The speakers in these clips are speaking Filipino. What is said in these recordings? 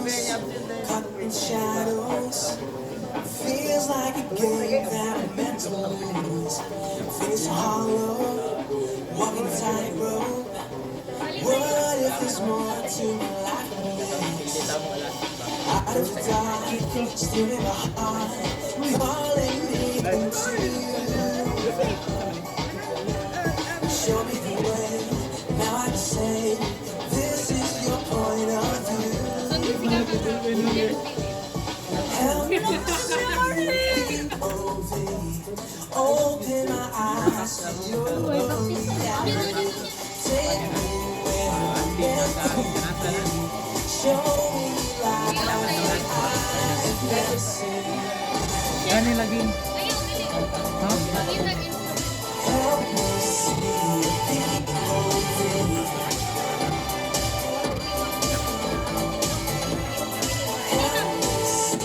caught in shadows. Feels like a game that I'm meant to lose. Feels hollow, walking tightrope. What if there's more to my life than this? Out of the dark, still in my heart, calling me into you. Show me the way, now I can say, this is your point of view. Help me open my eyes to your reality. Take me where I am. Show me light I've never seen. Gani lagi? Ha? Help me see the open. Help me see the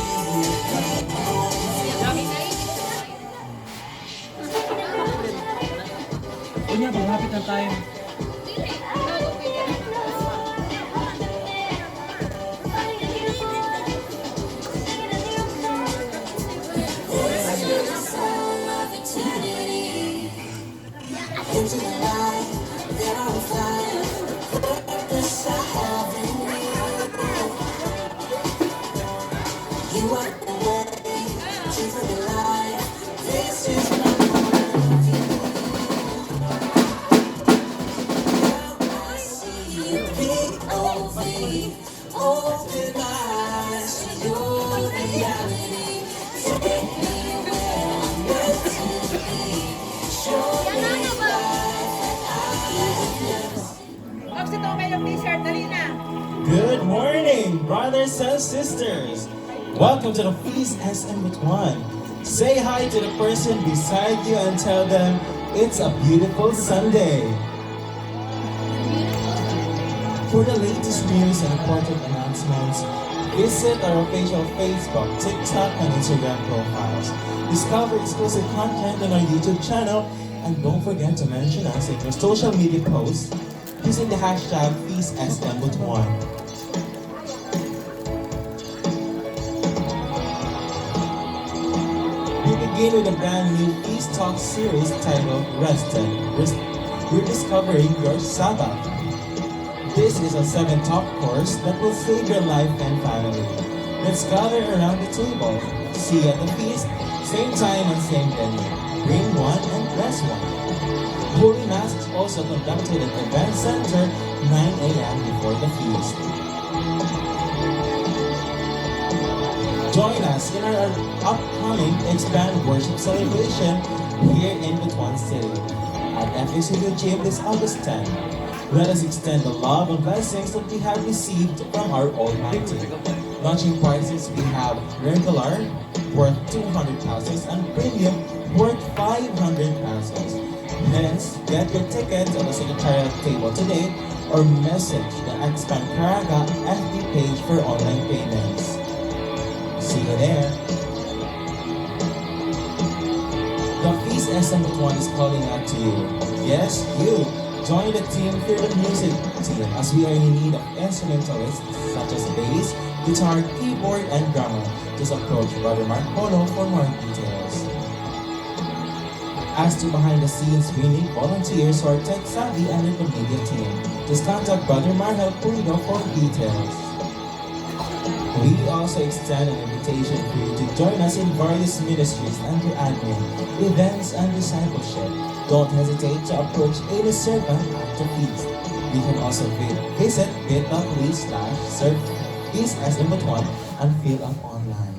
Unya, paghapit ang time. into the light, then I will fly. Purpose I have in you. You are the way, truth of the light. This is my worldview. Now I see POV. Open my eyes to your reality. Take me where I'm meant to be. Show me Good morning, brothers and sisters. Welcome to the Feast SM with One. Say hi to the person beside you and tell them it's a beautiful Sunday. For the latest news and important announcements, visit our official Facebook, TikTok, and Instagram profiles. Discover exclusive content on our YouTube channel, and don't forget to mention us in your social media posts using the hashtag FeastSM1. We begin with a brand new Feast Talk series titled Rested, Rediscovering Your Sabbath. This is a 7-talk course that will save your life and family. Let's gather around the table. See you at the feast, same time and same venue. Bring one and bless one. Holy Mass is also conducted at the Event Center 9 a.m. before the feast. Join us in our upcoming Expand Worship Celebration here in Butuan City at FECU Gym this August 10. Let us extend the love and blessings that we have received from our Almighty. Launching prizes, we have regular worth 200 pesos and premium worth 500 pesos. Hence, get your tickets on the secretariat table today or message the Expand Caraga FB page for online payments. See you there. The Feast SM1 is calling out to you. Yes, you. Join the team for the music team as we are in need of instrumentalists such as bass, guitar, keyboard, and drummer. Just approach Brother Mark Polo for more details. As to behind the scenes, we need volunteers who are tech savvy under the media team. Just contact Brother Marhel Pulido for details. We also extend an invitation for you to join us in various ministries under admin, events, and discipleship. Don't hesitate to approach any servant at the feast. You can also visit bit.ly/serve-feast-as-in-but-one and fill up online.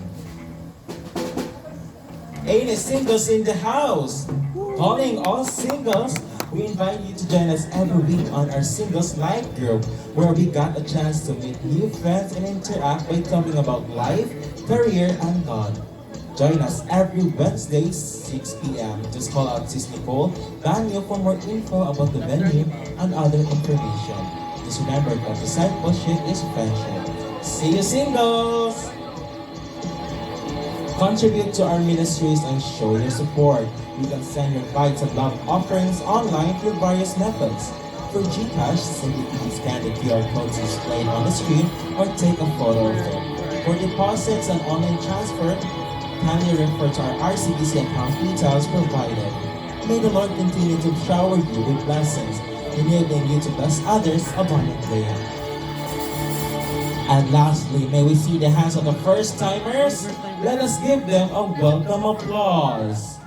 Any singles in the house? Calling all singles, we invite you to join us every week on our Singles Live group, where we got a chance to meet new friends and interact by talking about life, career, and God. Join us every Wednesday, 6 p.m. Just call out Sis Nicole Daniel for more info about the venue and other information. Just remember that discipleship is friendship. See you, singles! Contribute to our ministries and show your support. You can send your tithes and love offerings online through various methods. For GCash, simply scan the QR codes displayed on the screen or take a photo of it. For deposits and online transfer, kindly refer to our RCBC account details provided. May the Lord continue to shower you with blessings, enabling you to bless others abundantly. And lastly, may we see the hands of the first timers? Let us give them a welcome applause.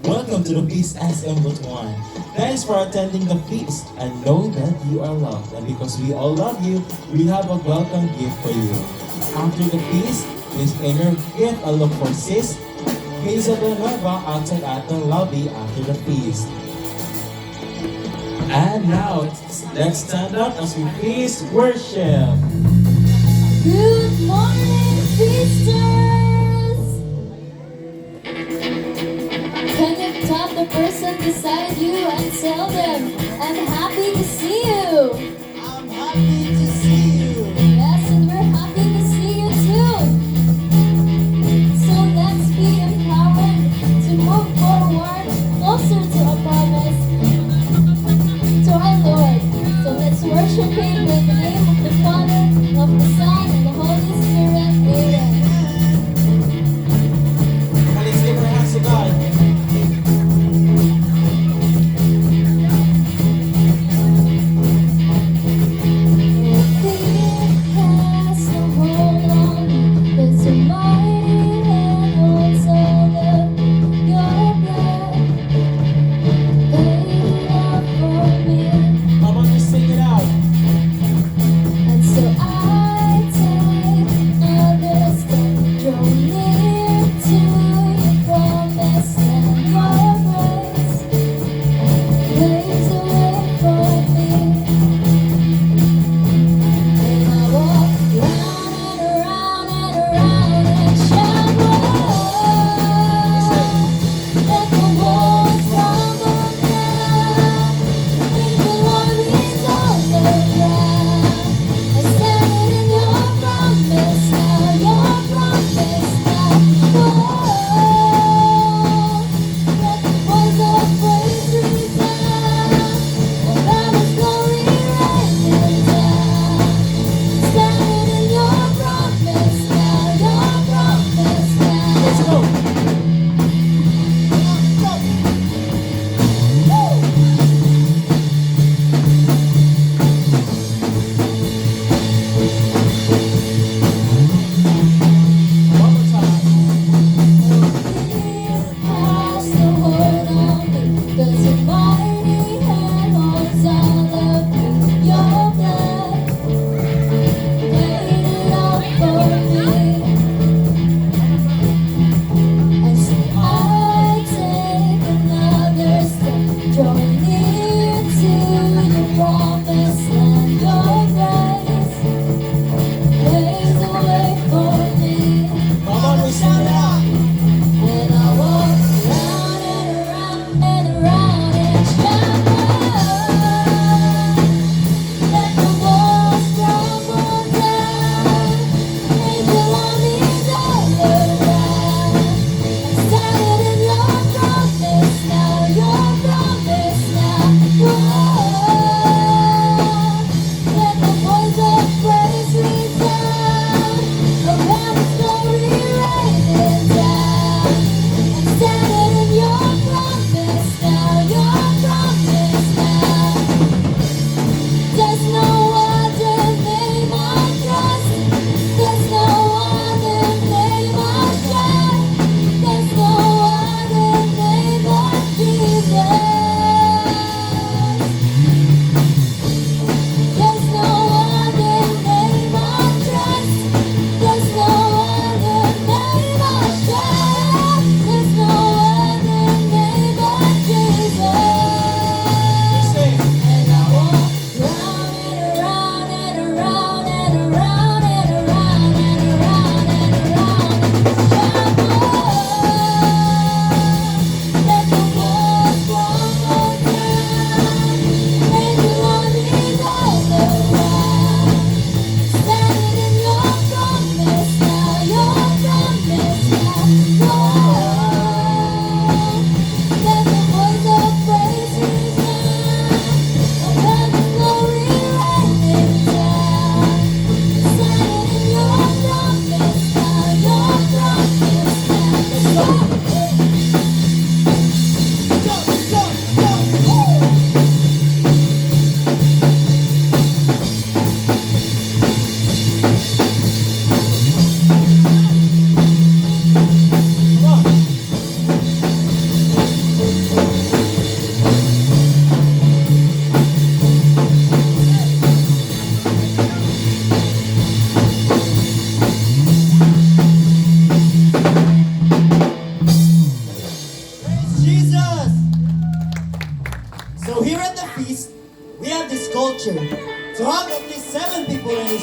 Welcome to the Feast SM Butuan. Thanks for attending the feast and know that you are loved. And because we all love you, we have a welcome gift for you. After the feast, please claim your gift and look for Sis Hazel Villanueva outside at the lobby after the feast. And now, let's stand up as we feast worship. Good morning, feasters! Can you tap the person beside you and tell them, I'm happy to see you? I'm happy to see you. Yes, and we're happy to see you too. So let's be empowered to move forward closer to our promise, to our Lord. So let's worship Him in the name of the Father, of the Son, and the Holy Spirit. Amen. Let's give our hands to God.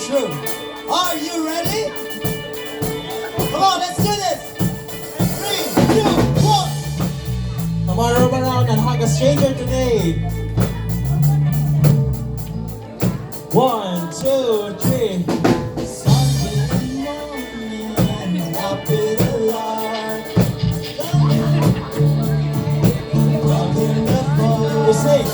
this room. Are you ready? Come on, let's do this. 3, 2, 1. Come on, rub around and hug a stranger today. 1, 2, 3. Sunday morning, up with the light. Up in the fall. We sing.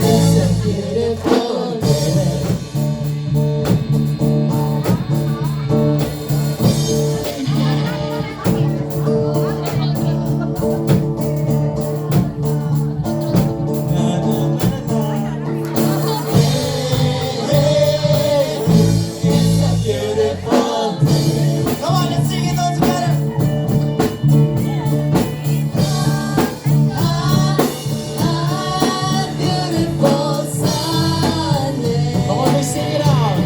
It's a beautiful day. Na, na, na, na. It's a beautiful day. Come on, let's sing it all together. Beautiful Sunday. Come on, we sing it out.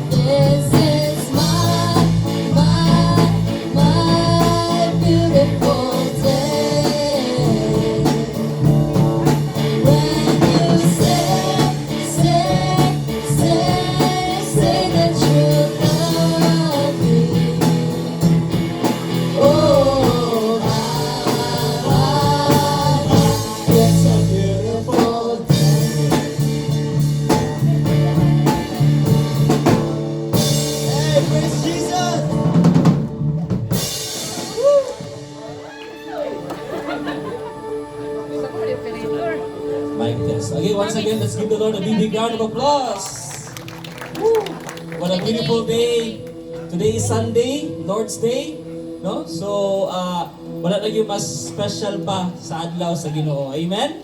This is my beautiful day. When you say that you love me. Oh, It's a beautiful day. Hey, praise Jesus! Mic test. Okay, once again, let's give the Lord a big round of applause. Woo! What a beautiful day. Today is Sunday, Lord's Day. No? So, wala na yung mas special pa sa adlaw sa Ginoo. Amen?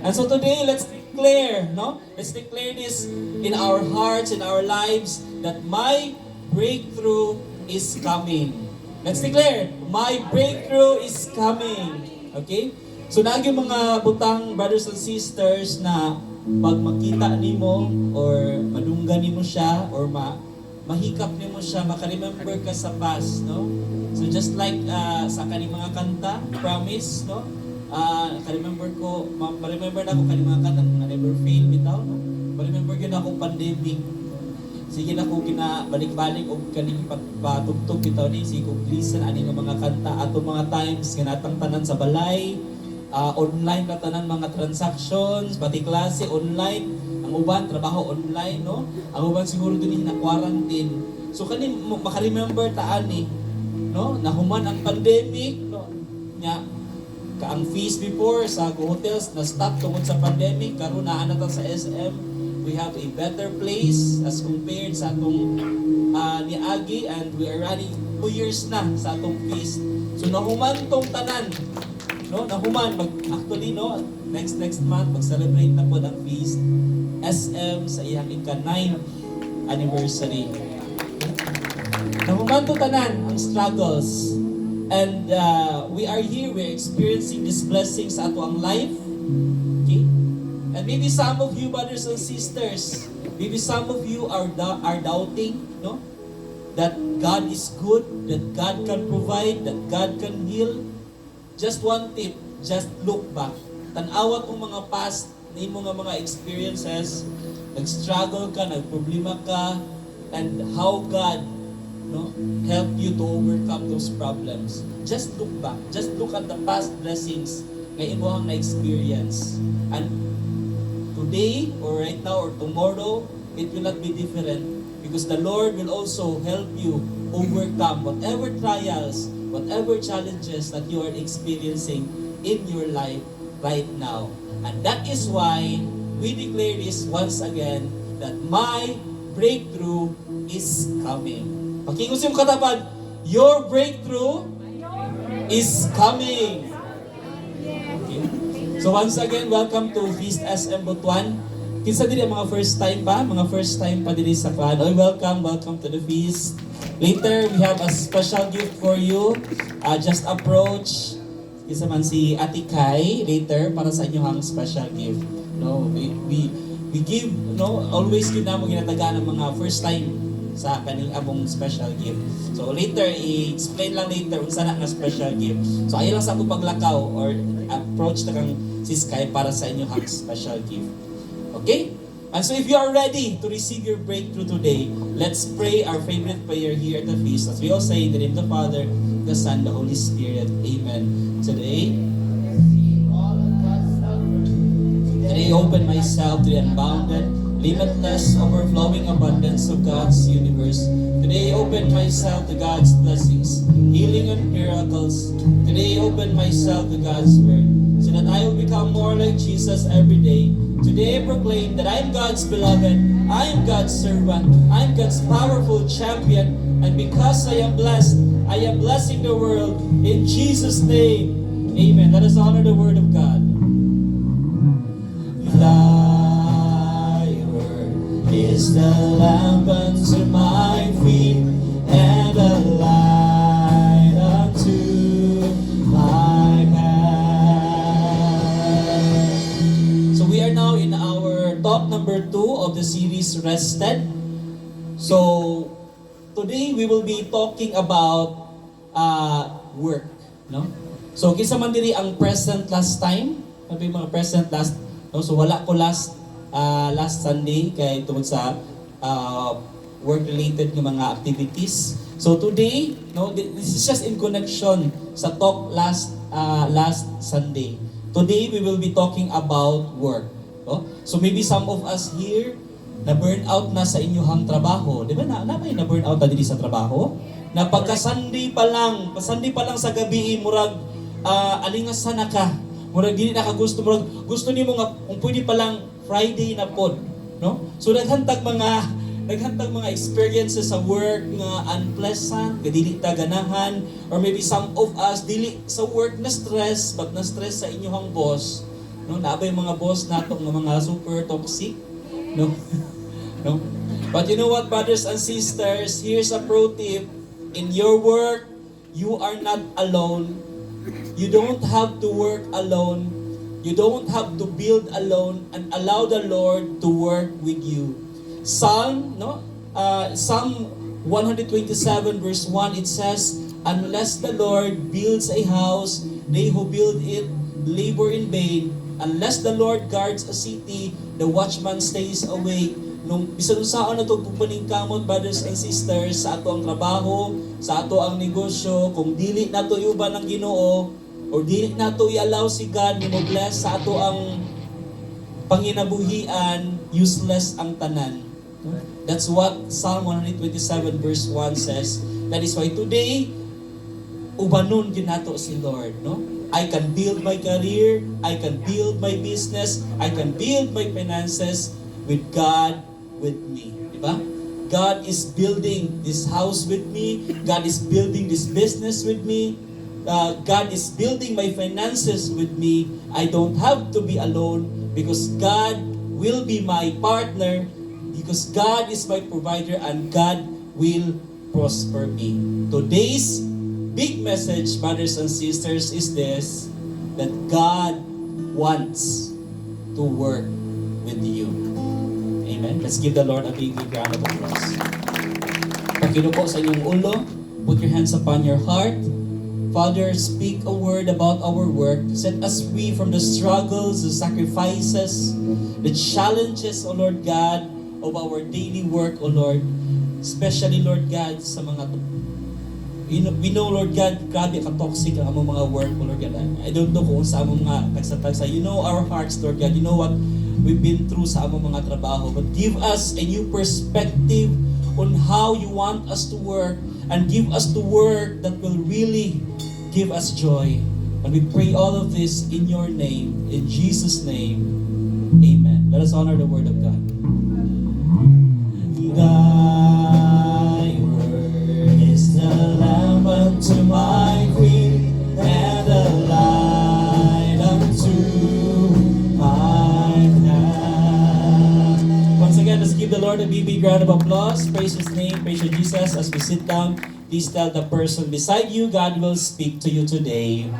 And so today, let's declare, no? Let's declare this in our hearts, in our lives, that my breakthrough is coming. Let's declare, my breakthrough is coming. Okay? So naagi mga butang brothers and sisters na pag makita nimo or madunggan nimo siya or mahikap nimo siya, makaremember ka sa past, no? So just like sa kaning mga kanta, promise, no? Ka-remember ko, ma-remember na ako kaning mga kanta na never fail bitaw, no? Ma-remember yun ako pandemic. Sige na ko kinabalik-balik o kaning patugtog bitaw ni sige ko listen ani nga mga kanta ato mga times nga natang tanan sa balay, online na tanan mga transactions, pati klase online, ang uban trabaho online, no? Ang uban siguro din na quarantine. So kani maka-remember ta ani, no? Nahuman ang pandemic, no? Nya ang fees before sa hotels na stop tungod sa pandemic, karon naa na ta sa SM. We have a better place as compared sa atong niagi, and we are running 2 years na sa atong feast. So nahuman tong tanan, no? Nahuman actually, no, next month mag-celebrate na po ang feast SM sa iyang ika-9th anniversary. Nahuman to tanan ang struggles, and we are here, we're experiencing these blessings sa ato ang life. Okay? And maybe some of you brothers and sisters, maybe some of you are doubting, no? That God is good, that God can provide, that God can heal. Just one tip, just look back. Tanawa kong mga past, nimo nga mga experiences, nag-struggle ka, nagproblema ka, and how God, no, help you to overcome those problems. Just look back. Just look at the past blessings na imuhang na-experience. And today, or right now, or tomorrow, it will not be different because the Lord will also help you overcome whatever trials, whatever challenges that you are experiencing in your life right now. And that is why we declare this once again, that my breakthrough is coming. Pakingos yung katapat, your breakthrough is coming. Okay. So once again, welcome to Feast SM Butuan. Kinsa dili ang mga first time pa? Mga first time pa dili sa clan. Oy, welcome to the feast. Later, we have a special gift for you. Just approach. Kinsa man si Ate Kai later para sa inyong special gift. No, we give, no, always give namo ginatagaan ng mga first time sa kaning among special gift. So later, i-explain lang later unsa na nga special gift. So ayo lang sa akong paglakaw or approach na kang si Sky para sa inyong special gift. Okay? And so if you are ready to receive your breakthrough today, let's pray our favorite prayer here at the feast. As we all say in the name of the Father, the Son, the Holy Spirit. Amen. Today I open myself to the unbounded, limitless, overflowing abundance of God's universe. Today I open myself to God's blessings, healing and miracles. Today I open myself to God's word, so that I will become more like Jesus every day. Today I proclaim that I am God's beloved, I am God's servant, I am God's powerful champion, and because I am blessing the world in Jesus' name. Amen. Let us honor the word of God. Thy word is the lamp unto my feet and a light unto my path. So we are now in our talk number 2 of the series Rested. So today we will be talking about work, no? So kinsa man diri ang present last time? Sabi mga present last, no? So wala ko last Sunday kay tungod sa work related ng mga activities. So today, no, this is just in connection sa talk last Sunday. Today we will be talking about work. No? So maybe some of us here na burn out na sa inyong trabaho. Di ba na may na burn out na dili sa trabaho? Na pagka Sunday pa lang sa gabi murag alingasan na ka. Murag dili na ka gusto gusto nimo nga kung pwede pa lang Friday na pod, no? So naghantag mga experiences sa work nga unpleasant, dili ta ganahan, or maybe some of us dili sa work na stress, but na stress sa inyong boss, no? Naabay mga boss nato nga mga super toxic, no? No? But you know what, brothers and sisters, here's a pro tip. In your work, you are not alone. You don't have to work alone. You don't have to build alone, and allow the Lord to work with you. Psalm 127 verse 1, it says, "Unless the Lord builds a house, they who build it labor in vain. Unless the Lord guards a city, the watchman stays awake." Nung bisan saan na ito paningkamot, brothers and sisters, sa ato ang trabaho, sa ato ang negosyo, kung dili nato iuban ng Ginoo, or dili nato i-allow si God na mo-bless sa ato ang panginabuhian, useless ang tanan. That's what Psalm 127 verse 1 says. That is why today, ubanon din nato si Lord, no? I can build my career, I can build my business, I can build my finances with God with me. Diba? God is building this house with me. God is building this business with me. God is building my finances with me. I don't have to be alone because God will be my partner, because God is my provider, and God will prosper me. Today's big message, brothers and sisters, is this: that God wants to work with you. Amen. Let's give the Lord a big round of applause. Pakinupo sa inyong ulo. Put your hands upon your heart. Father, speak a word about our work. Set us free from the struggles, the sacrifices, the challenges, O Lord God, of our daily work, O Lord. Especially, Lord God, sa mga we know, Lord God, grabe ka-toxic ang among mga work, O Lord God. I don't know kung sa among mga tagsatagsa. You know our hearts, Lord God. You know what we've been through sa among mga trabaho. But give us a new perspective on how you want us to work, and give us the work that will really give us joy. And we pray all of this in your name, in Jesus' name. Amen. Let us honor the word of God. Thy word is the lamp unto my feet and a light unto my path. Once again, let's give the Lord a big round of applause. Praise His name, praise you, Jesus. As we sit down, please tell the person beside you, God will speak to you today.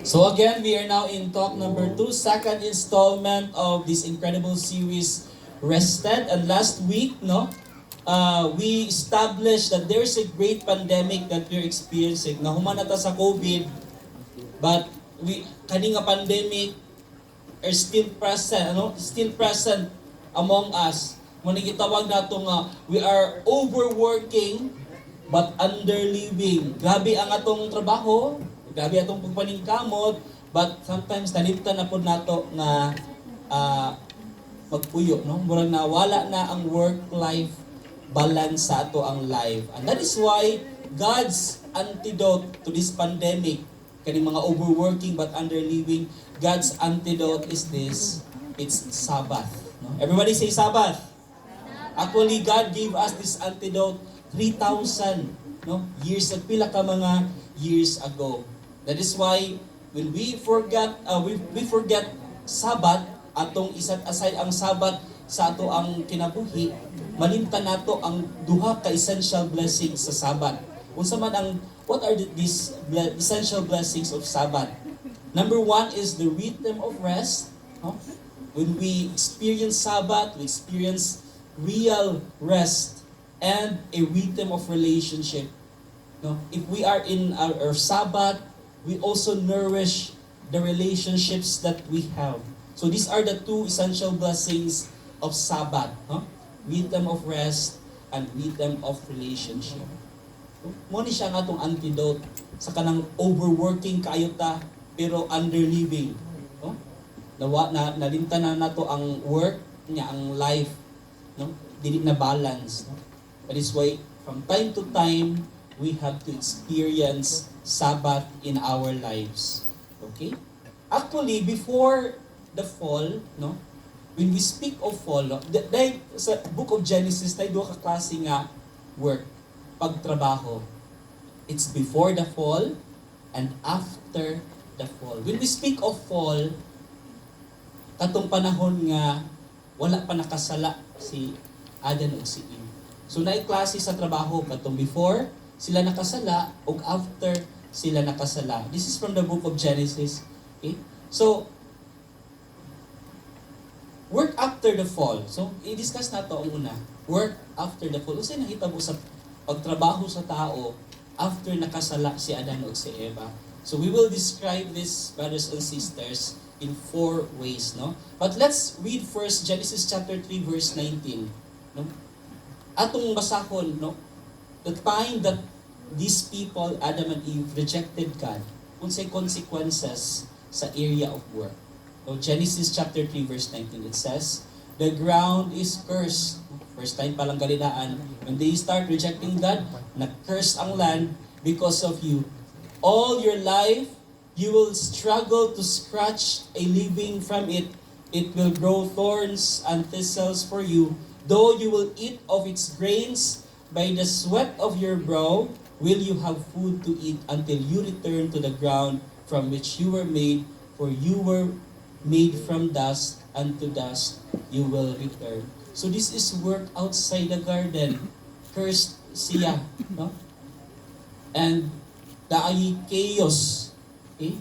So again, we are now in talk number 2, second installment of this incredible series, Rested. And last week, we established that there's a great pandemic that we're experiencing. Nahuman na ta sa COVID, but kaning nga pandemic, are still present, still present among us. Muna gitawag nato nga, we are overworking but underliving. Grabe ang atong trabaho, grabe atong pagpaningkamot, but sometimes nalimtan na po nato nga magpuyo, no? Murag na wala na ang work-life balance sa ato ang life. And that is why God's antidote to this pandemic, kaning mga overworking but underliving, God's antidote is this, it's Sabbath. No? Everybody say Sabbath. Actually, God gave us this antidote 3,000 years at pila ka mga years ago. That is why when we forget Sabbath, atong isat aside ang Sabbath sa ato ang kinabuhi, malimtan nato ang duha ka essential blessings sa Sabbath. Unsa man ang what are these essential blessings of Sabbath? Number one is the rhythm of rest. No? When we experience Sabbath, we experience real rest and a rhythm of relationship. No? If we are in our Sabbath, we also nourish the relationships that we have. So these are the two essential blessings of Sabbath. No? Rhythm of rest and rhythm of relationship. Mo ni siya nga itong antidote sa kanang overworking kayo ta pero underliving. No? Nalimtan na nato ang work niya, ang life, no? Dili na balance. No? That is why from time to time we have to experience Sabbath in our lives. Okay? Actually, before the fall, no? When we speak of fall, sa book of Genesis, tayo duha ka klase nga work, pagtrabaho. It's before the fall and after the fall. When we speak of fall, katong panahon nga wala pa nakasala si Adan o si Eve. So naay klase sa trabaho katong before sila nakasala o after sila nakasala. This is from the book of Genesis. Okay? So work after the fall. So i-discuss nato ang una. Work after the fall. Unsay nahitabo sa pagtrabaho sa tao after nakasala si Adan o si Eva. So we will describe this, brothers and sisters, in 4 ways, no? But let's read first Genesis chapter 3 verse 19, no? Atong basahon, no? The time that these people, Adam and Eve, rejected God, unsay consequences sa area of work. So Genesis chapter 3 verse 19, it says, the ground is cursed. First time palang galinaan. When they start rejecting God, na-curse ang land because of you. All your life, you will struggle to scratch a living from it. It will grow thorns and thistles for you. Though you will eat of its grains, by the sweat of your brow will you have food to eat until you return to the ground from which you were made, for you were made from dust, and to dust you will return. So this is work outside the garden. Cursed siya, no? And daay chaos. Okay?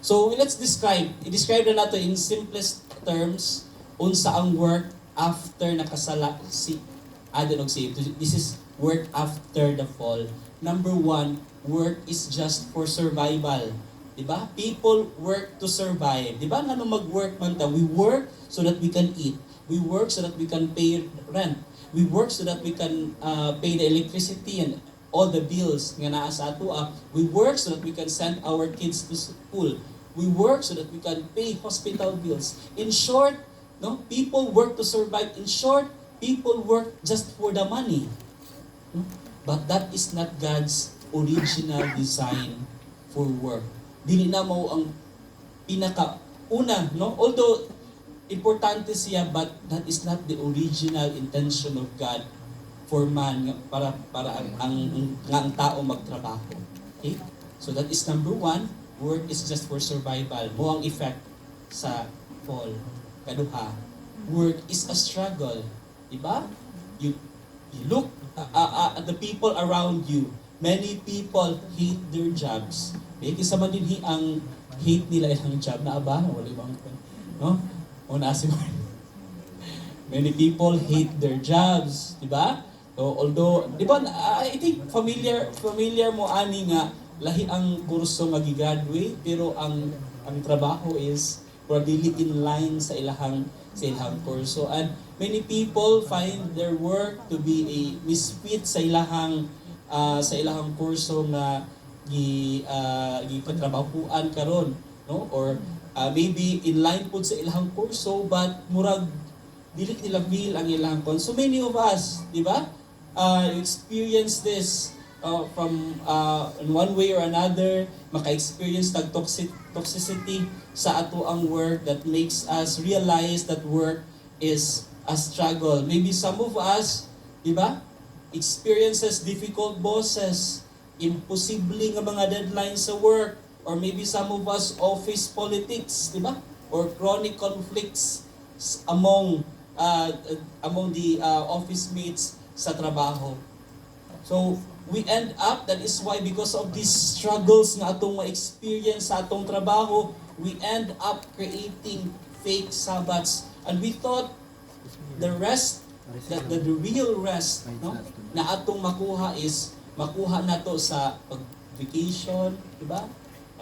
So let's i-describe na nato in simplest terms unsa ang work after nakasala si Adan ug si Eve. This is work after the fall. Number 1, work is just for survival. Diba? People work to survive. Diba? Nga nung mag-work man ta, we work so that we can eat. We work so that we can pay rent. We work so that we can pay the electricity and all the bills nga naa sa ato. We work so that we can send our kids to school. We work so that we can pay hospital bills. In short, no, people work to survive. In short, people work just for the money. No? But that is not God's original design for work. Dili na mo ang pinaka-una, no? Although importante siya, but that is not the original intention of God for man para ang tao magtrabaho. Okay? So that is number 1, work is just for survival. Mo ang effect sa fall. Kaduha, work is a struggle. Diba? You look at the people around you. Many people hate their jobs. May kisa man din ang hate nila ilang job na aba, wala ibang no? O nasi mo. Many people hate their jobs, di ba? So, although, di ba, I think familiar mo ani nga lahi ang kurso nga gigraduate pero ang trabaho is or dili in line sa ilahang kurso. And many people find their work to be a misfit sa ilahang kurso nga gipatrabahuan karon, no? Or maybe in line pud sa ilahang kurso but murag dili nila feel ang ilahang kon. So many of us, di ba? Experience this from in one way or another, maka-experience tag toxicity sa ato ang work that makes us realize that work is a struggle. Maybe some of us, di ba? Experiences difficult bosses, imposible nga mga deadlines sa work, or maybe some of us office politics, di ba? Or chronic conflicts among the office mates sa trabaho. So, we end up, that is why because of these struggles nga atong ma-experience sa atong trabaho, we end up creating fake Sabbaths. And we thought the rest, the real rest, no, na atong makuha is, makuha nato sa pag-vacation, di ba?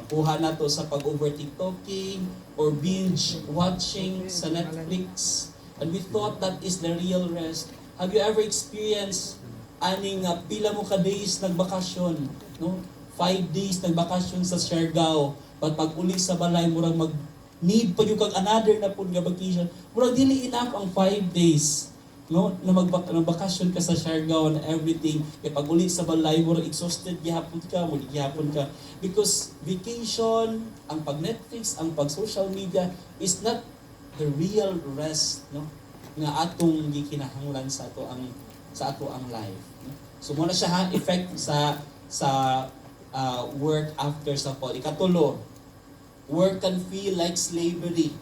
Makuha nato sa pag-over-TikToking or binge-watching sa Netflix. And we thought that is the real rest. Have you ever experienced aning pila mo ka days nagbakasyon, no? 5 days nagbakasyon sa Siargao, but pag uli sa balay murag need pa yung kag another na pud nga vacation. Murag dili enough ang 5 days, no? Na magbakasyon ka sa Siargao and everything. Kaya pag uli sa balay murag exhausted gihapon ka because vacation, ang pag Netflix, ang pag social media is not the real rest, no, nga atong gikinahanglan sa ato ang life, no? So muna siya ha, effect sa work after sa fall. Ikatulo, work can feel like slavery.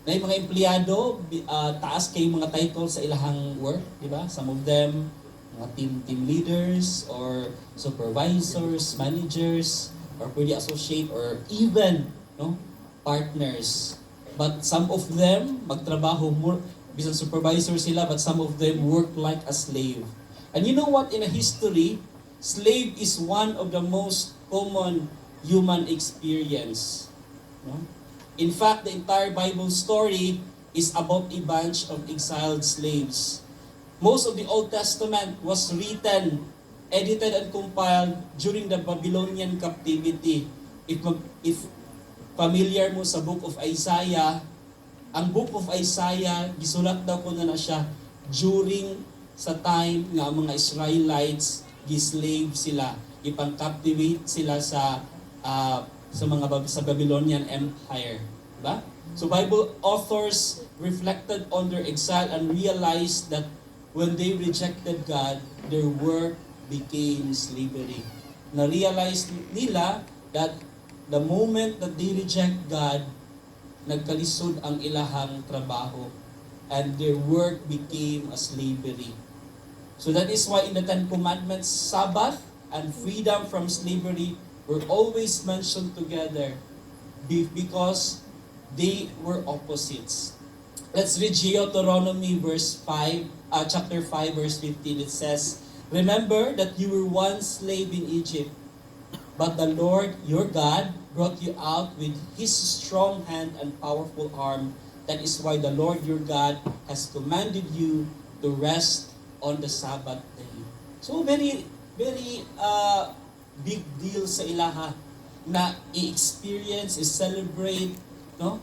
Na yung mga empleyado, taas kay mga title sa ilahang work, di ba? Some of them mga team leaders or supervisors, managers, or pwede associate or even, no, partners. But some of them magtrabaho more, bisan supervisor sila, but some of them work like a slave. And you know what, in a history, slave is one of the most common human experience, no? In fact, the entire Bible story is about a bunch of exiled slaves. Most of the Old Testament was written, edited and compiled during the Babylonian captivity. If familiar mo sa Book of Isaiah, ang Book of Isaiah, gisulat daw ko na siya during sa time nga ang mga Israelites gislave sila, ipang-captivate sila sa Babylonian Empire, diba? So Bible authors reflected on their exile and realized that when they rejected God, their work became slavery. Na-realize nila that the moment that they reject God, nagkalisod ang ilahang trabaho and their work became a slavery. So that is why in the Ten Commandments, Sabbath and freedom from slavery were always mentioned together because they were opposites. Let's read Deuteronomy chapter 5 verse 15. It says, "Remember that you were once slave in Egypt, but the Lord your God brought you out with His strong hand and powerful arm. That is why the Lord your God has commanded you to rest on the Sabbath day." So very, very big deal sa ilaha na i-experience, i-celebrate, no?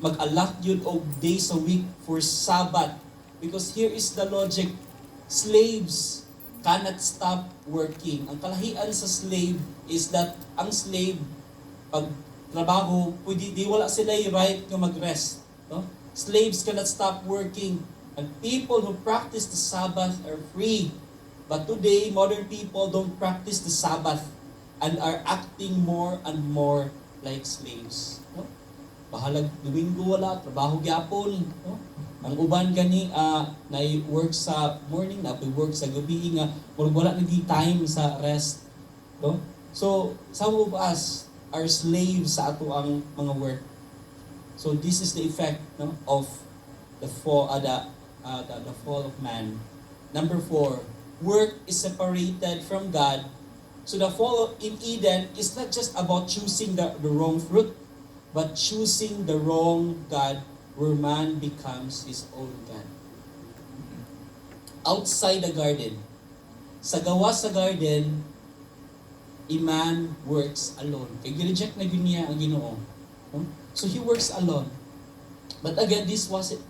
Mag-allot yun og days a week for Sabbath. Because here is the logic. Slaves cannot stop working. Ang kalahian sa slave is that ang slave, pag trabaho, di wala sila yung right nga mag-rest. No? Slaves cannot stop working. And people who practice the Sabbath are free. But today, modern people don't practice the Sabbath and are acting more and more like slaves. No? Bahalag Domingo wala, trabaho gyapon. No? Ang uban gani na-work sa morning, na-work sa gabi nga, wala na di time sa rest. No? So, some of us are slaves sa ato ang mga work. So this is the effect, no, of the fall of man. Number 4, work is separated from God. So the fall in Eden is not just about choosing the wrong fruit. but choosing the wrong God where man becomes his own God. Outside the garden, sa gawa sa garden, a man works alone. Kaya gireject na yun niya ang Ginoo. No? So he works alone. But again, this wasn't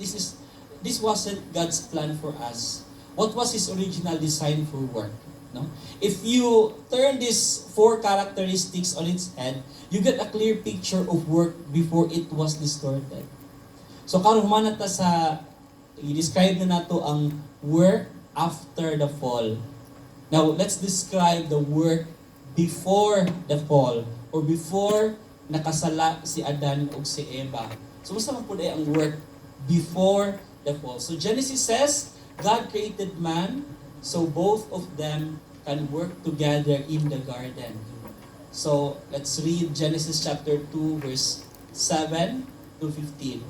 God's plan for us. What was His original design for work? No? If you turn these 4 characteristics on its head, you get a clear picture of work before it was distorted. So karon humanat ta sa i-describe na nato ang work after the fall. Now, let's describe the work before the fall or before nakasala si Adan ug si Eva. So, basta man pud ay ang work before the fall. So, Genesis says, God created man so both of them can work together in the garden. So, let's read Genesis chapter 2 verse 7 to 15.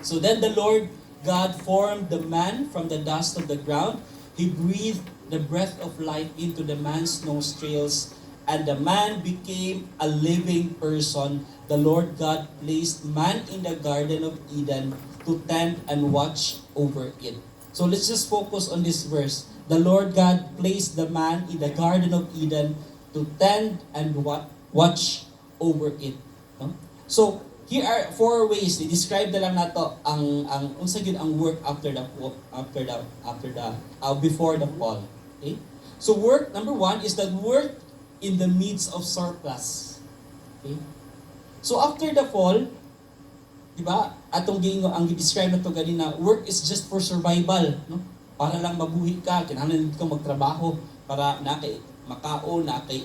So then the Lord God formed the man from the dust of the ground. He breathed the breath of life into the man's nostrils, and the man became a living person. The Lord God placed man in the Garden of Eden to tend and watch over it. So let's just focus on this verse. The Lord God placed the man in the Garden of Eden to tend and watch over it. No? So here are 4 ways. I-describe na lang nato ang unsa gyud ang work before the fall. Okay? So work number 1 is that work in the midst of surplus. Okay? So after the fall, di ba? Atong gingo ang i-describe nato ganina, work is just for survival, no? Para lang mabuhi ka, kinahanglan ka magtrabaho para nakay makaon, nakay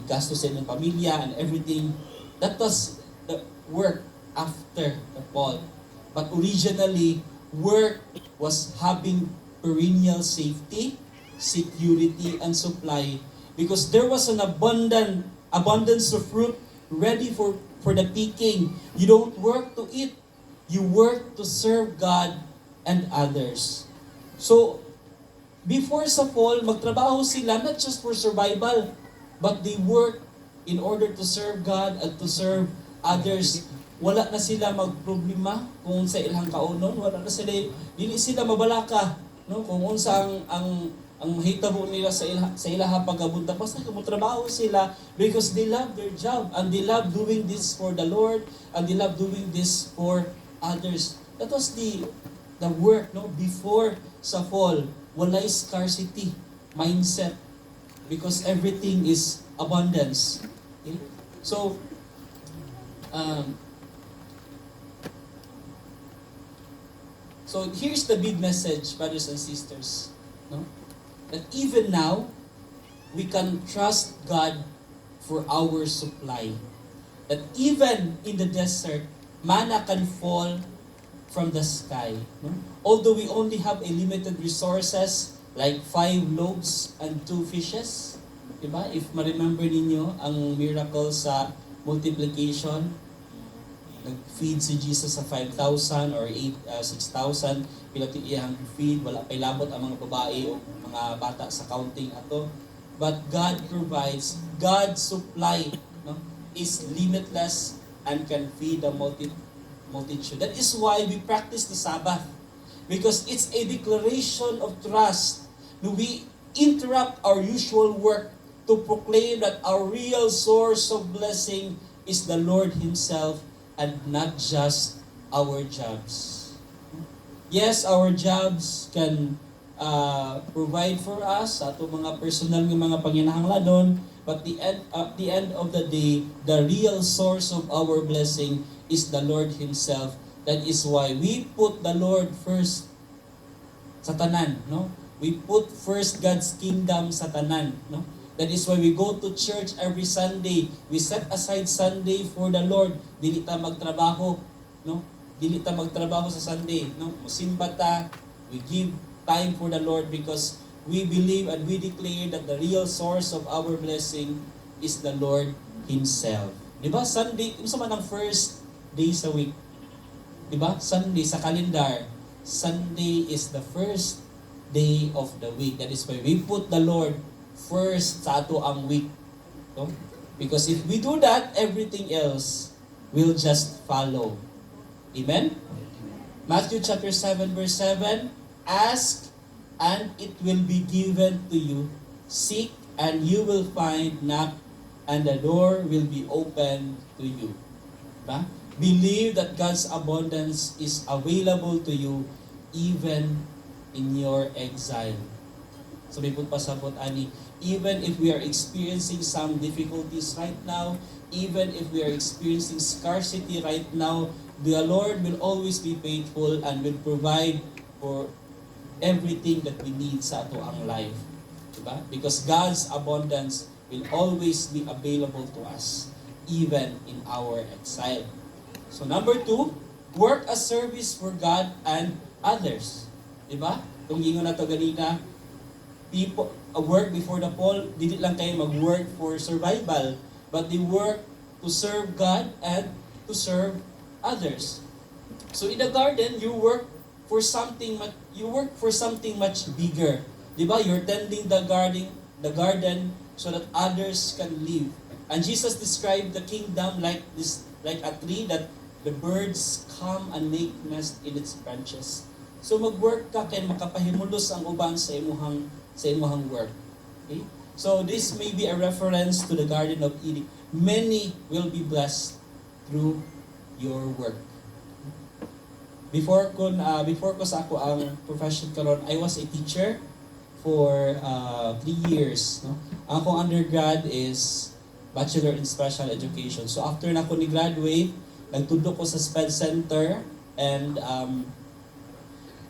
gasto sa inyong pamilya and everything. That was the work after the fall. But originally, work was having perennial safety, security, and supply because there was an abundance of fruit ready for the picking. You don't work to eat. You work to serve God and others. So, before sa fall, magtrabaho sila not just for survival, but they work in order to serve God at to serve others. Wala na sila magproblema kung sa ilang kaunon, wala na sila, dili sila mabalaka, no? Kung unsa ang mahitabo nila sa ilaha pagabunta, basta kamo trabaho sila because they love their job and they love doing this for the Lord and they love doing this for others. That was the work, no, before sa fall. Walay scarcity mindset because everything is abundance. Okay? So, so here's the big message, brothers and sisters. No? That even now, we can trust God for our supply. That even in the desert, manna can fall from the sky. No? Although we only have a limited resources, like 5 loaves and 2 fishes, diba? If ma-remember ninyo ang miracle sa multiplication, nag-feed si Jesus sa 5,000 or 6,000, pila ti iyang feed, wala pay labot ang mga babae o mga bata sa counting ato. But God provides, God's supply, no, is limitless and can feed the multitude. That is why we practice the Sabbath, because it's a declaration of trust. We interrupt our usual work to proclaim that our real source of blessing is the Lord Himself and not just our jobs. Yes, our jobs can provide for us sa ato mga personal ng mga panginahanglanon, but at the end of the day, the real source of our blessing is the Lord Himself. That is why we put the Lord first sa tanan, no? We put first God's kingdom sa tanan, no? That is why we go to church every Sunday. We set aside Sunday for the Lord. Dili ta magtrabaho, no? Dili ta magtrabaho sa Sunday, no? Musimba ta, we give time for the Lord because we believe and we declare that the real source of our blessing is the Lord Himself. Di ba? Sunday, unsa man ang first day sa week? Di ba? Sunday sa calendar. Sunday is the first day of the week. That is why we put the Lord first sa ato ang week. No? Because if we do that, everything else will just follow. Amen? Matthew chapter 7 verse 7, ask and it will be given to you. Seek and you will find. Knock and the door will be open to you. Diba? Believe that God's abundance is available to you even in your exile. So may pasabot ani, even if we are experiencing some difficulties right now, even if we are experiencing scarcity right now, the Lord will always be faithful and will provide for everything that we need sa ato ang life. Diba? Because God's abundance will always be available to us, even in our exile. So number 2, work as service for God and others. Diba? Kung gingon na to ganina, people work before the fall, dili lang kayo mag-work for survival, but they work to serve God and to serve others. So in the garden, you work for something much bigger. Diba? You're tending the garden so that others can live. And Jesus described the kingdom like a tree that the birds come and make nest in its branches. So mag-work ka kay makapahimulos ang uban sa imuhang work. Okay? So this may be a reference to the Garden of Eden. Many will be blessed through your work. Before ko sa ako ang profession karon, I was a teacher for 3 years. No? Ang akong undergrad is Bachelor in Special Education. So after na ko ni-graduate, nagtudlo ko sa SPED Center and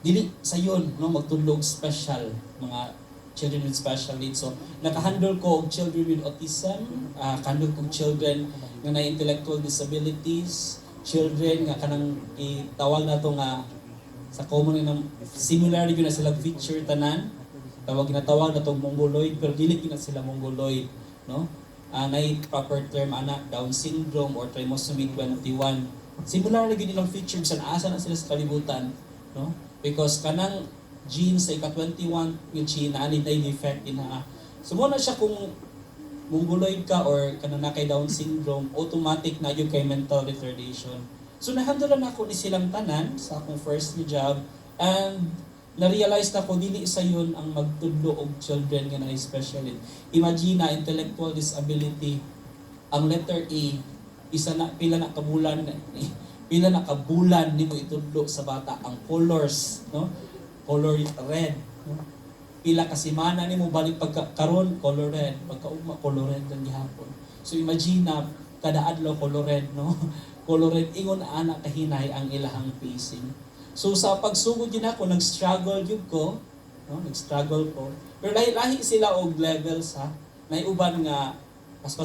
dili sa yun, no, magtudlog special mga children with special needs. So nakahandle ko og children with autism, handle ko children nga na intellectual disabilities, children nga kanang itawag na to nga sa common ng similar gyud na sila feature tanan. Ginatawag na tong mongoloid pero dili gyud na sila mongoloid, no? Nay proper term ana Down syndrome or trisomy 21. Similar na gyud ilang features sa asa na sila sa kalibutan, no? Because kanang genes sa ika-21 which na defect ina. So mo na siya kung mongoloid ka or kanang na kay Down syndrome, automatic na gyud kay mental retardation. So nahandle na ako ni silang tanan sa akong first job and na-realize na ko dili isa yun ang magtudlo og children nga na special need. Imagine na intellectual disability, ang letter A pila na kabulan nimo itudlo sa bata ang colors, no? Color red, no? Pila ka semana nimo balik pagkaron color red, pagkaugma color red lang gihapon. So imagine na kada adlaw color red, no? Color red ingon ana kahinay ang ilahang pacing. So sa pagsugod din ako, nag-struggle ko. Pero lahi sila og levels ha. Naiuban nga pas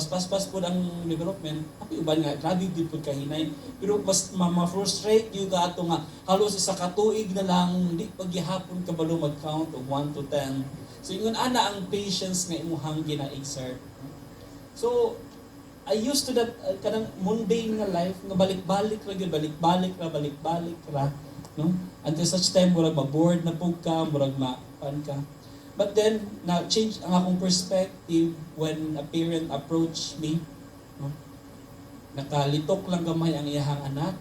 po ang development. Tapi uban nga grabe gyud pud kahinay. Pero mas ma-frustrate gyud ka ato nga halos isa ka tuig na lang di paghihapon kabalo mag-count og 1 to 10. So ingon ana ang patience nga imuhang gina-exert. So I used to that kanang mundane nga life nga balik-balik ra. No? Until such time, murag ma-bored na po ka, murag ma-pan ka. But then, na-change ang akong perspective when a parent approached me. No? Nakalitok lang gamay ang iyahang anak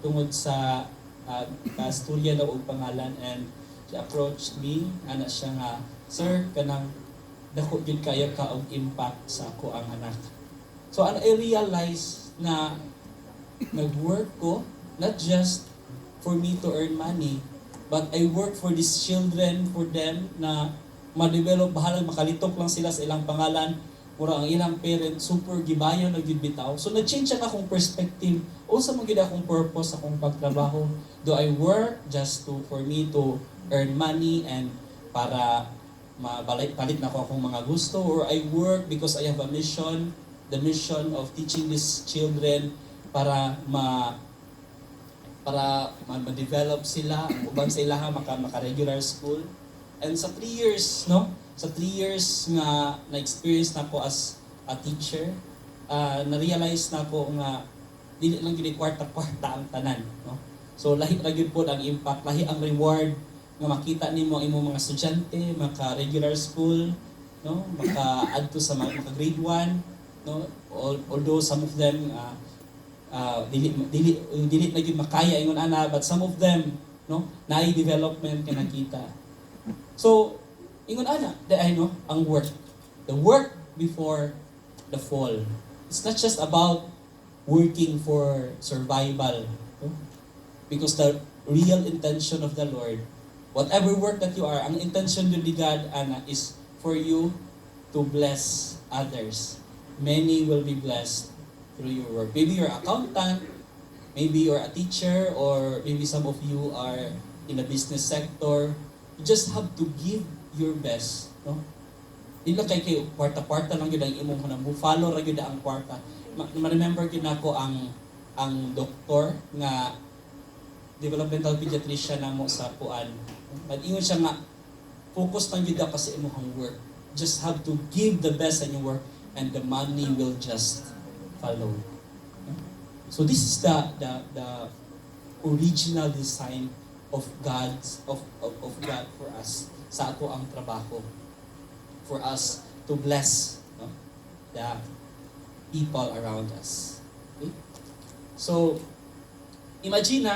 tungod sa kasturya daw og pangalan and she approached me, ana siya nga, sir, kanang dako gyud kayo ka og impact sa ako ang anak. So, I realize na nag-work ko, not just for me to earn money, but I work for these children, for them na ma-develop, bahalag makalitok lang sila sa ilang pangalan, mura ang ilang parent, super gibayan na gyud bitaw. So nag-change ang akong perspective, o sa mga akong purpose sa akong pagtrabaho. Do I work just for me to earn money and para palit na ko akong mga gusto, or I work because I have a mission, the mission of teaching these children para ma-develop sila, uban sa ilaha maka-regular school. And sa 3 years, no? Sa 3 years nga na-experience na ko as a teacher, na-realize na ko nga dili lang gid kwarta-kwarta ang tanan, no? So lahi ra gyud pod ang impact, lahi ang reward nga makita nimo ang imong mga estudyante maka-regular school, no? Maka-adto sa maka grade 1 no? Although some of them dili na gyud makaya ingon ana, but some of them, no, naay development nga nakita. So ingon ana, ang work. The work before the fall. It's not just about working for survival. No? Because the real intention of the Lord, whatever work that you are, ang intention yun ni God, ana, is for you to bless others. Many will be blessed through your work. Maybe you're an accountant, maybe you're a teacher, or maybe some of you are in a business sector. You just have to give your best. No? Hindi lang kayo kwarta-kwarta lang yun ang imong hanang follow ra yun ang kwarta. Ma-remember yun ako ang doktor nga developmental pediatrician na mo sa Puan. Mag-ingon siya nga, focus lang yun ka sa imong work. Just have to give the best in your work and the money will just follow. So this is the original design of God for us sa ato ang trabaho, for us to bless, no, the people around us. Okay? So imagine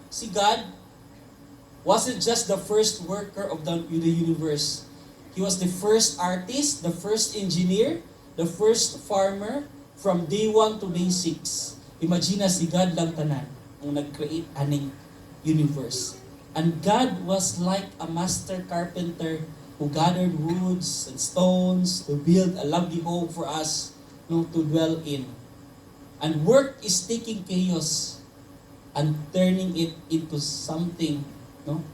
si God wasn't just the first worker of the universe. He was the first artist, the first engineer, the first farmer, from day 1 to day 6. Imagine si God lang tanan ang nag-create aning universe. And God was like a master carpenter who gathered woods and stones to build a lovely home for us, no, to dwell in. And work is taking chaos and turning it into something, no,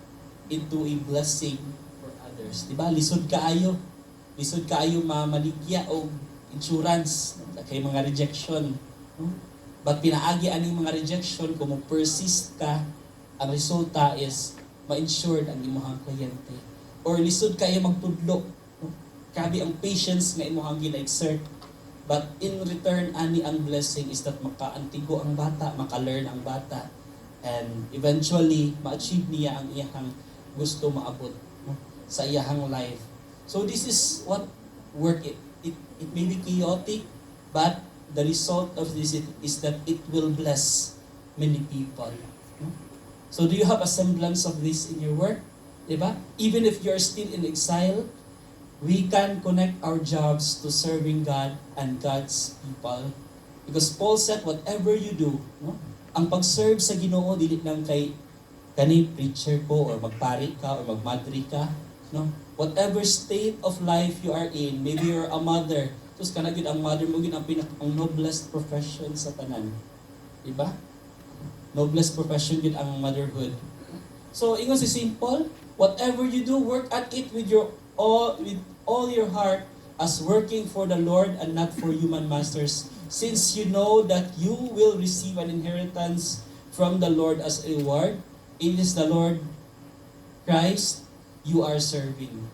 into a blessing for others. Diba? Lisod kaayo mamaligya o insurance kay mga rejection. No? But pinaagi aning mga rejection, kung persist ka, ang resulta is ma-insured ang imong kliyente. Or lisod kayo magtudlo. No? Kabi ang patience nga imong gina-exert. But in return, ani ang blessing is that makaantigo ang bata, maka-learn ang bata, and eventually, ma-achieve niya ang iyang gusto maabot, no, sa iyang life. So this is what work it. It may be chaotic, but the result of this is that it will bless many people. No? So do you have a semblance of this in your work? Diba? Even if you're still in exile, we can connect our jobs to serving God and God's people. Because Paul said, whatever you do, no? Ang pag-serve sa Ginoo dili lang kay kani preacher ko or magpari ka or magmadri ka, no? Whatever state of life you are in, maybe you're a mother, tus kana gid ang mother mo gid ang noblest profession sa tanan. Diba? Noblest profession gid ang motherhood. So ingon si St. Paul, whatever you do, work at it with all your heart, as working for the Lord and not for human masters, since you know that you will receive an inheritance from the Lord as a reward. It is the Lord Christ you are serving.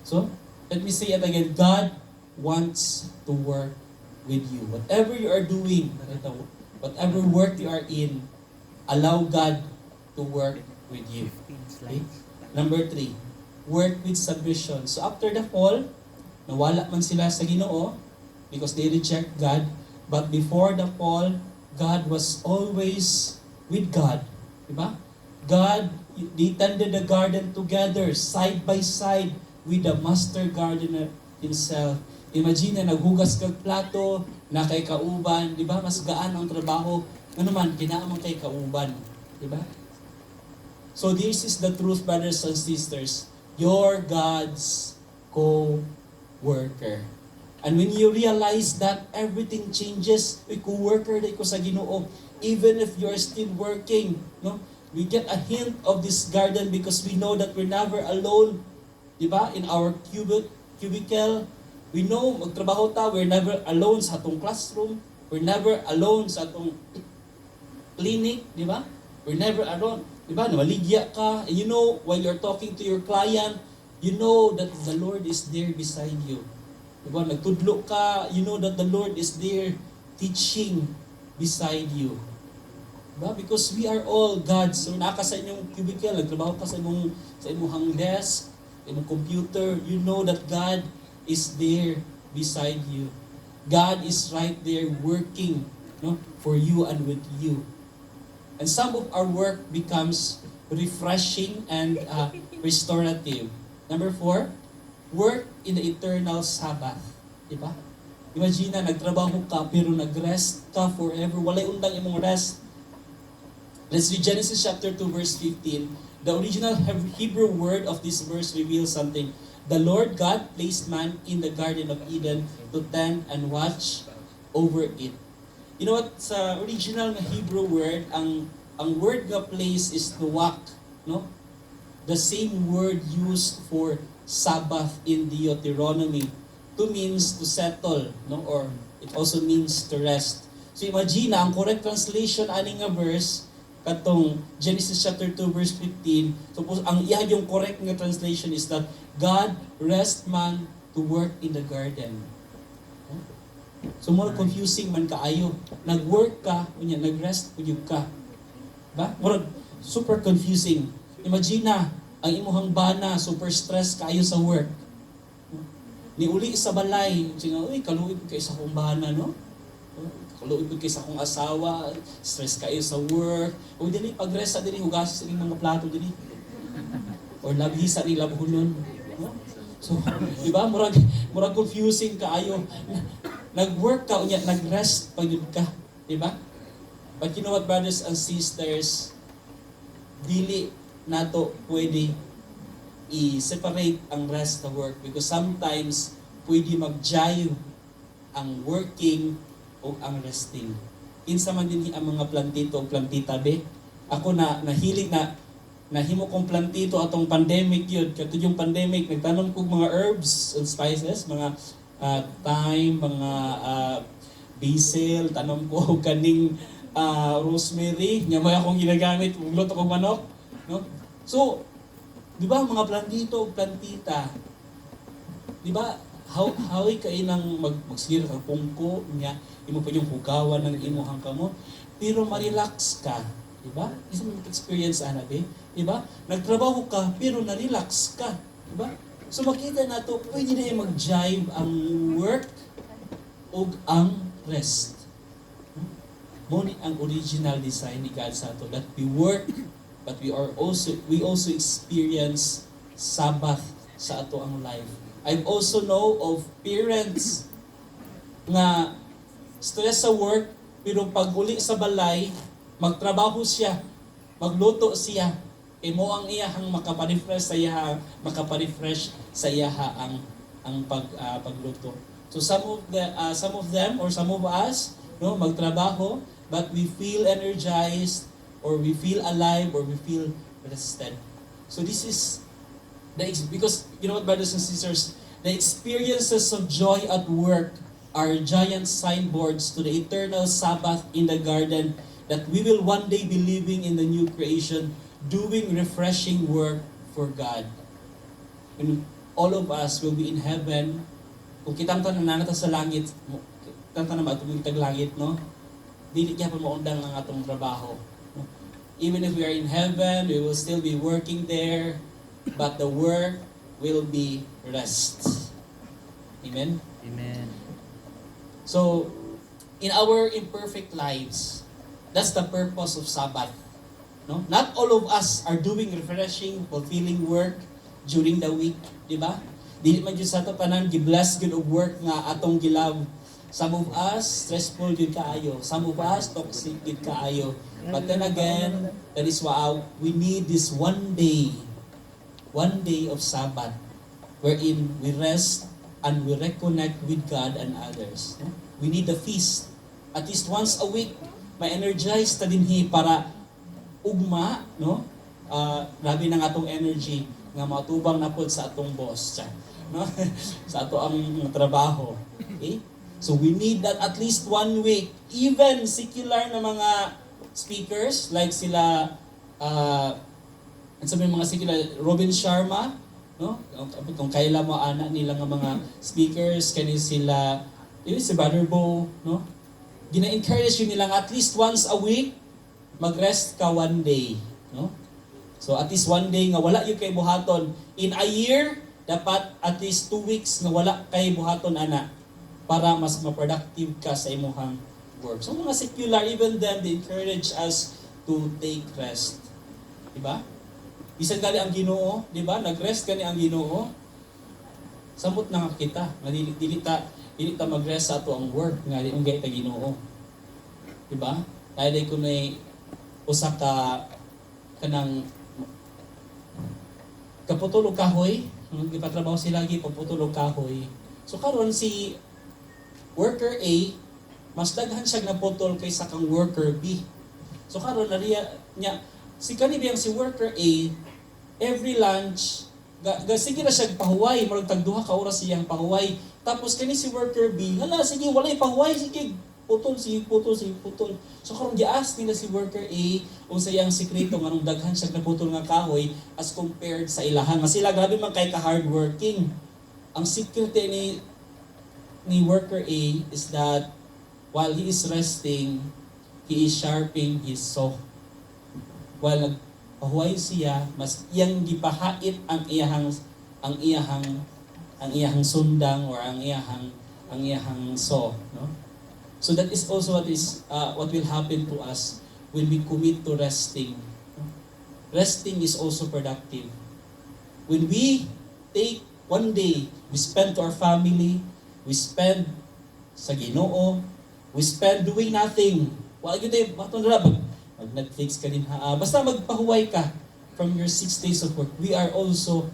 So, let me say it again. God wants to work with you. Whatever you are doing, whatever work you are in, allow God to work with you. Okay? Number 3, work with submission. So after the fall, nawala man sila sa Ginoo because they reject God. But before the fall, God was always with God. Diba? God, they tended the garden together, side by side, with the master gardener himself. Imagine, naghugas kag plato, na kay kauban, diba? Mas gaan ang trabaho. Ano man, kinaaman kay kauban. Diba? So this is the truth, brothers and sisters. You're God's co-worker. And when you realize that, everything changes. Co-worker na ko sa Ginoo. Even if you're still working, no? We get a hint of this garden because we know that we're never alone. Diba? In our cubicle, we know magtrabaho ta, we're never alone sa atong classroom. We're never alone sa atong clinic, diba? We're never alone. Diba? Nawaligya ka. And you know, when you're talking to your client, you know that the Lord is there beside you. Diba? Nagtudlo ka, you know that the Lord is there teaching beside you. Diba? Because we are all God's. So naka sa inyong cubicle, nagtrabaho ka sa imong desk, imong computer, you know that God is there beside you. God is right there working, no, for you and with you. And some of our work becomes refreshing and restorative. Number 4, work in the eternal Sabbath. Diba? Imagine na, nagtrabaho ka pero nag-rest ka forever. Walay undang imong rest. Let's read Genesis chapter 2 verse 15. The original Hebrew word of this verse reveals something. The Lord God placed man in the Garden of Eden to tend and watch over it. You know what? Sa original na Hebrew word, ang word nga place is to walk, no? The same word used for Sabbath in Deuteronomy. To means to settle, no? Or it also means to rest. So imagine na, ang correct translation ani nga verse katong Genesis chapter 2 verse 15. So ang iya yung correct nga translation is that God rest man to work in the garden. So more confusing man kaayo. Nag-work ka, unya nag-rest pud ka. Ba? More super confusing. Imagine na, ang imuhang bana super stress kaayo sa work. Ni uli sa balay, singa, uy, kaluoy kay sa akong bana, no? Kaluoy kay sa akong asawa, stress kayo sa work. O dili pag-rest sa dili hugasan sa inyong mga plato dili. Or labhi sa nila buhunon, no? So, di ba? Murag confusing kaayo. Nag-work ka unya, nag-rest pag yun ka, di ba? But you know what, brothers and sisters, dili nato pwede i-separate ang rest sa work because sometimes pwede mag-jive ang working o ang resting. Kinsa man din ang mga plantito o plantita be. Ako na nahilig na nahimo kong plantito atong pandemic yun. Kato yung pandemic, nagtanom kong mga herbs and spices, mga thyme, mga basil, tanom ko kaning rosemary, nga may akong ginagamit, luto kong manok. No? So, di ba mga plantito o plantita, di ba, haway kayo ng magsira ka pungko niya, imo pa yung hugawan ng imuhang kamo, pero ma-relax ka, di ba? Isa mo experience anabi, di ba? Nagtrabaho ka, pero na-relax ka, di ba? So makita nato, pwede na yung mag-jive ang work o ang rest. Muna ang original design ni God sa ato, that we work, but we also experience Sabbath sa ato ang life. I also know of parents nga stress sa work, pero pag uli sa balay, magtrabaho siya, magluto siya, mo ang iyahang makaparefresh sa iyaha ang pagluto. So some of them or some of us, no, magtrabaho, but we feel energized, or we feel alive, or we feel rested. So this is because you know what, brothers and sisters, the experiences of joy at work are giant signboards to the eternal Sabbath in the garden that we will one day be living in the new creation, doing refreshing work for God. When all of us will be in heaven, kung kitang nananata sa langit, kitang na matulog tag-langit, no? Dili kaya pa maundang ang atong trabaho. Even if we are in heaven, we will still be working there, but the work will be rest. Amen? Amen. So, in our imperfect lives, that's the purpose of Sabbath. No? Not all of us are doing refreshing, fulfilling work during the week, di ba? Dili man jud sa ato tanan gi-bless gyud og work nga atong gilab. Some of us stressful gyud kaayo, some of us toxic gyud kaayo. But then again, that is why we need this one day of Sabbath, wherein we rest and we reconnect with God and others. We need the feast. At least once a week, ma-energize ta dinhi para ugma, no? Labi ng atong energy nga matubang na pod sa atong boss, no? Sa ato ang trabaho. Okay? So we need that at least 1 week. Even secular na mga speakers like sila sabi mga secular Robin Sharma, no? Kung kailan mo ana nila nga mga speakers kani sila si Brother Bo, no? Gina-encourage yun nilang at least once a week mag-rest ka 1 day, no? So at least 1 day nga wala yung kay buhaton. In a year, dapat at least 2 weeks nga wala kay buhaton ana. para mas ma-productive ka sa imuhang work. So mga secular, even them, they encourage us to take rest. Diba? Bisan gali ang Ginoo, diba? Nag-rest gani ang Ginoo. Samot na nga kita, nga dili ta mag-rest sa ato ang work nga di unggay ta Ginoo. Diba? Dahil ko nay usa ka kanang kaputulog kahoy, gipatrabaho sila gi paputulog kahoy. So karon si worker A mas daghan siya naputol kaysa kang worker B. So karon nariya niya si kanibiyang si worker A every lunch sige na siya pahuway, murag tag duha ka oras siyang pahuway. Tapos kani si worker B, hala sige walay pahuway, sige putol. So karon gias nila si worker A unsa iyang sekreto nganong daghan siya naputol nga kahoy as compared sa ilahan. Mas sila grabe man kay ka hardworking. Ang secret ni worker A is that while he is resting, he is sharpening his saw. While nagpahuway siya, mas iyang gipahait ang iyahang sundang or ang iyahang saw, no? So that is also what will happen to us when we commit to resting. Resting is also productive. When we take one day, we spend to our family, we spend sa Ginoo, we spend doing nothing. Wala gyud tay baton ra mag-Netflix ka din ha. Basta magpahuway ka from your 6 days of work. We are also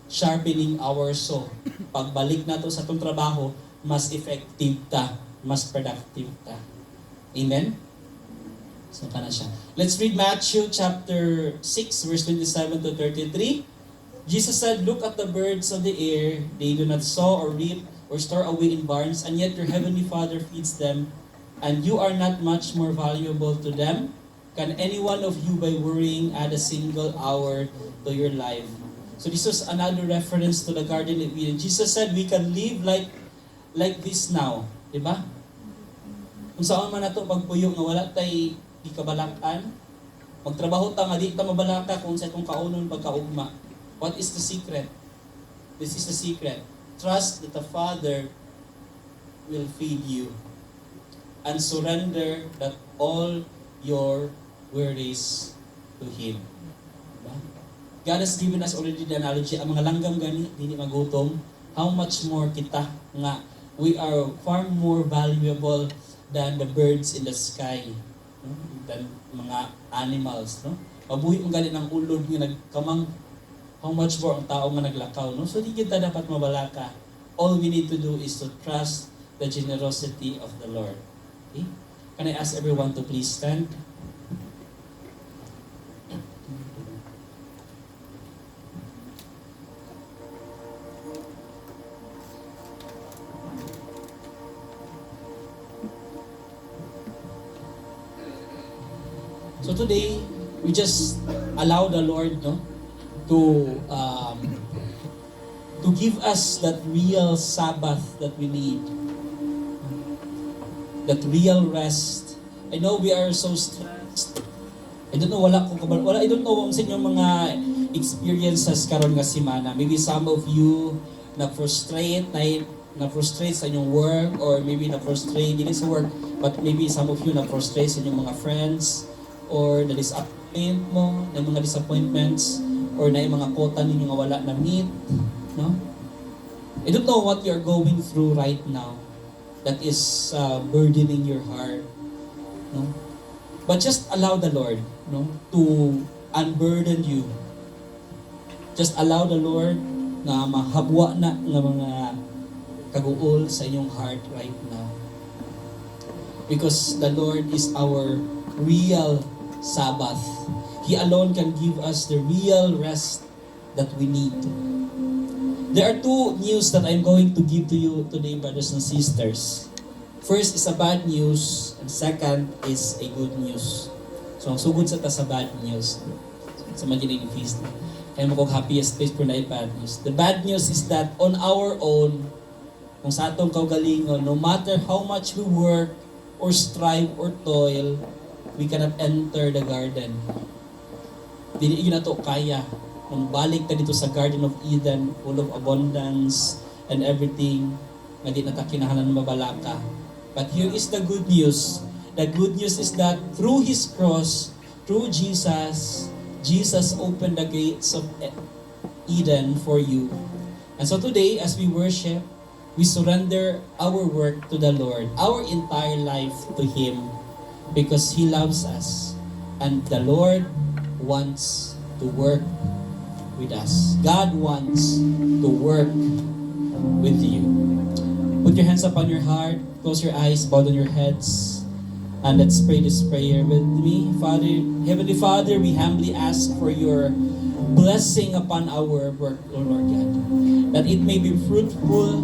sharpening our saw. Pagbalik nato sa atong trabaho, mas effective ta, mas productive ta. Amen? So kana siya. Let's read Matthew chapter 6 verse 27 to 33. Jesus said, "Look at the birds of the air. They do not sow or reap or store away in barns, and yet your heavenly Father feeds them. And you are not much more valuable to them? Can any one of you by worrying add a single hour to your life?" So this was another reference to the Garden of Eden. Jesus said we can live like this now. Diba? Kung saan man nato pagpuyo nga wala tay di kabalakan, magtrabaho ta nga di ta mabalaka kung sa itong kaunon pagkaugma. What is the secret? This is the secret. Trust that the Father will feed you. And surrender that all your worries to Him. Diba? God has given us already the analogy, ang mga langgam gani, hindi magutom. How much more kita nga, we are far more valuable than the birds in the sky, no? Than mga animals. No? Mabuhi ang gani ng ulod nga nagkamang, how much more ang tao nga naglakaw. No? So di kita dapat mabalaka. All we need to do is to trust the generosity of the Lord. Okay? Can I ask everyone to please stand? So today, we just allow the Lord, no, to give us that real Sabbath that we need. That real rest. I know we are so stressed. I don't know, I don't know sa inyong mga experiences karon nga semana. Maybe some of you na-frustrate sa inyong work, or maybe na-frustrate din sa work, but maybe some of you na-frustrate sa inyong mga friends, or na-disappoint mo, na mga disappointments, or na yung mga quota ninyo nga wala na meet, no? I don't know what you're going through right now that is burdening your heart, no? But just allow the Lord, no, to unburden you. Just allow the Lord na mahabwa na ng mga kaguol sa inyong heart right now. Because the Lord is our real Sabbath. He alone can give us the real rest that we need. There are two news that I'm going to give to you today, brothers and sisters. First is a bad news, and second is a good news. So, ang sugod sa bad news. Sa magiling feast. Kaya mo kong happiest place for na bad news. The bad news is that on our own, kung sa atong kaugalingon, no matter how much we work, or strive, or toil, we cannot enter the garden. Dili yun na to kaya. Kung balik ka dito sa Garden of Eden, full of abundance and everything, nga di na ta kinahanglan mabalaka. But here is the good news. The good news is that through His cross, through Jesus, Jesus opened the gates of Eden for you. And so today, as we worship, we surrender our work to the Lord, our entire life to Him, because He loves us. And the Lord wants to work with us. God wants to work with you. Put your hands upon your heart, close your eyes, bow down your heads, and let's pray this prayer with me. Father, Heavenly Father, we humbly ask for your blessing upon our work, O Lord God, that it may be fruitful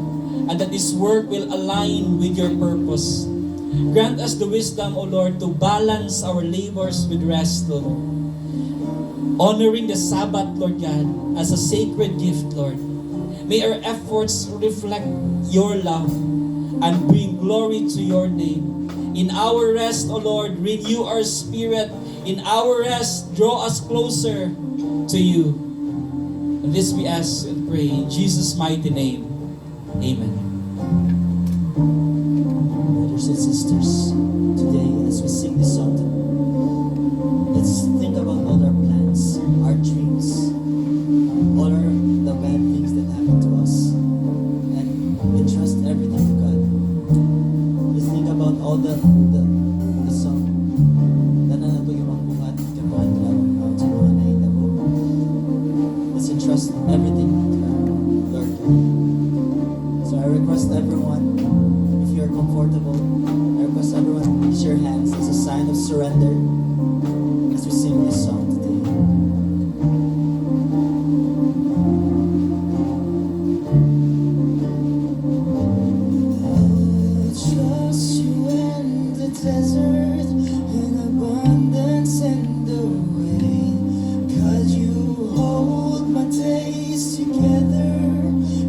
and that this work will align with your purpose. Grant us the wisdom, O Lord, to balance our labors with rest, Lord. Honoring the Sabbath, Lord God, as a sacred gift, Lord. May our efforts reflect your love and bring glory to your name. In our rest, O Lord, renew our spirit. In our rest, draw us closer to you. And this we ask and pray in Jesus' mighty name. Amen. Brothers and sisters, today as we sing this song, let's think about all our plans, our dreams, all the bad things that happened to us, and entrust everything to God. Let's think about all the song na nanatuyong ang buhat, kabuhan lang sa mga nahitabo. Let's entrust everything to God, Lord. So I request everyone, if you're comfortable, I request everyone raise your hands as a sign of surrender as we sing this song today. Trust you in the desert, in abundance and the rain. 'Cause you hold my days together,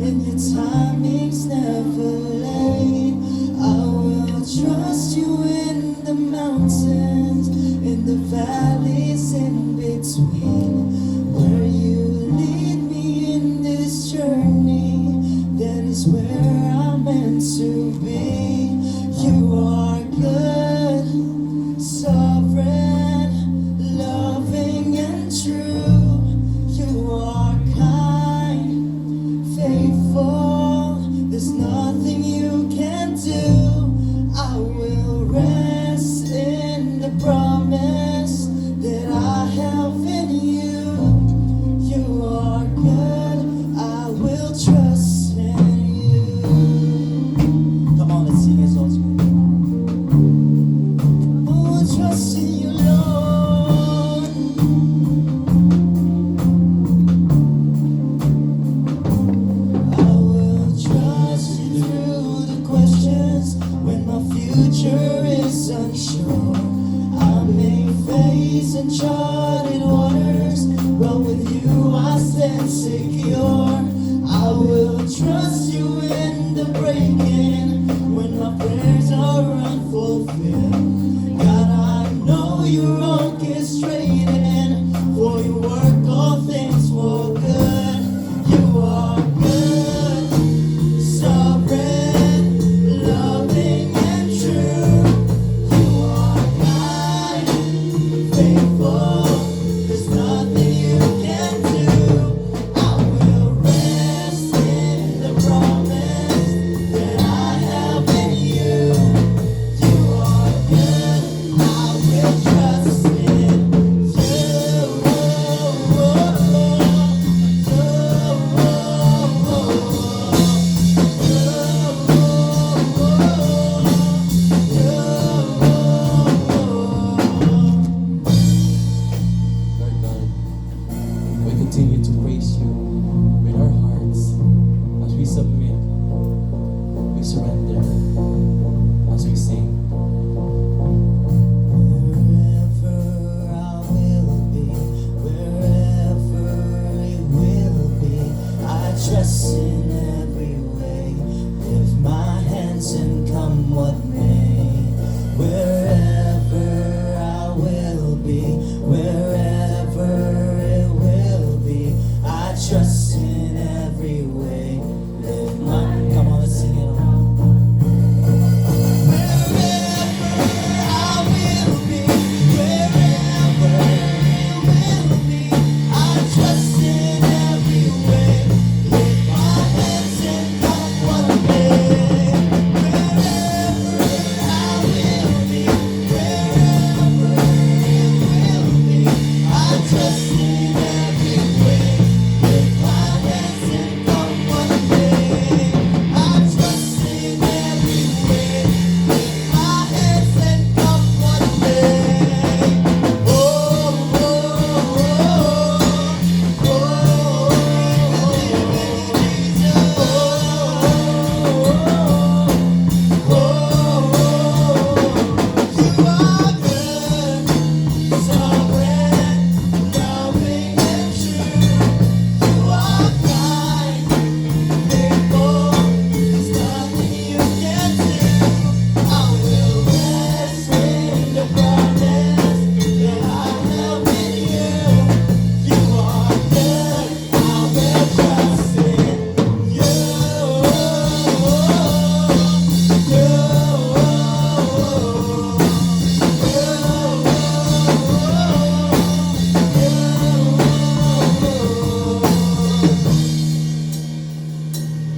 and your timing's never late. I will trust you in the mountains, in the valleys in between. Where you lead me in this journey, that is where I'm meant to be. You are good, sovereign, loving and true. You are kind, faithful. There's nothing you can't do. I will rest in the promise that I have in you. You are good, I will trust in you. Come on, let's sing it all together. I will trust in you, Lord. I will trust you through the questions when my future is unsure. I may face uncharted waters, but with you I stand secure. I will trust you in the breaking when my prayers are unfulfilled. God, I know you're orchestrating, for you work all things for good. You are good, sovereign, loving and true. You are kind, faithful. There's nothing you can do. I will rest in the promise that I have in you. You are good, I will trust in Lord God, we continue to praise you with our hearts as we submit, we surrender, as we sing. Wherever I will be, wherever it will be, I trust in every way. Lift my hands and come what may. Wherever I will be, wherever it will be,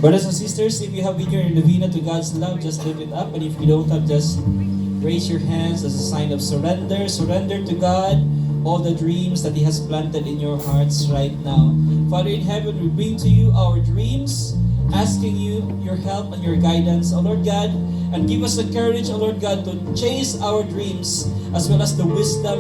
Brothers and sisters, if you have bigger novena to God's love, just lift it up. And if you don't have, just raise your hands as a sign of surrender. Surrender to God all the dreams that He has planted in your hearts right now. Father in heaven, we bring to you our dreams, asking you your help and your guidance, O Lord God, and give us the courage, O Lord God, to chase our dreams, as well as the wisdom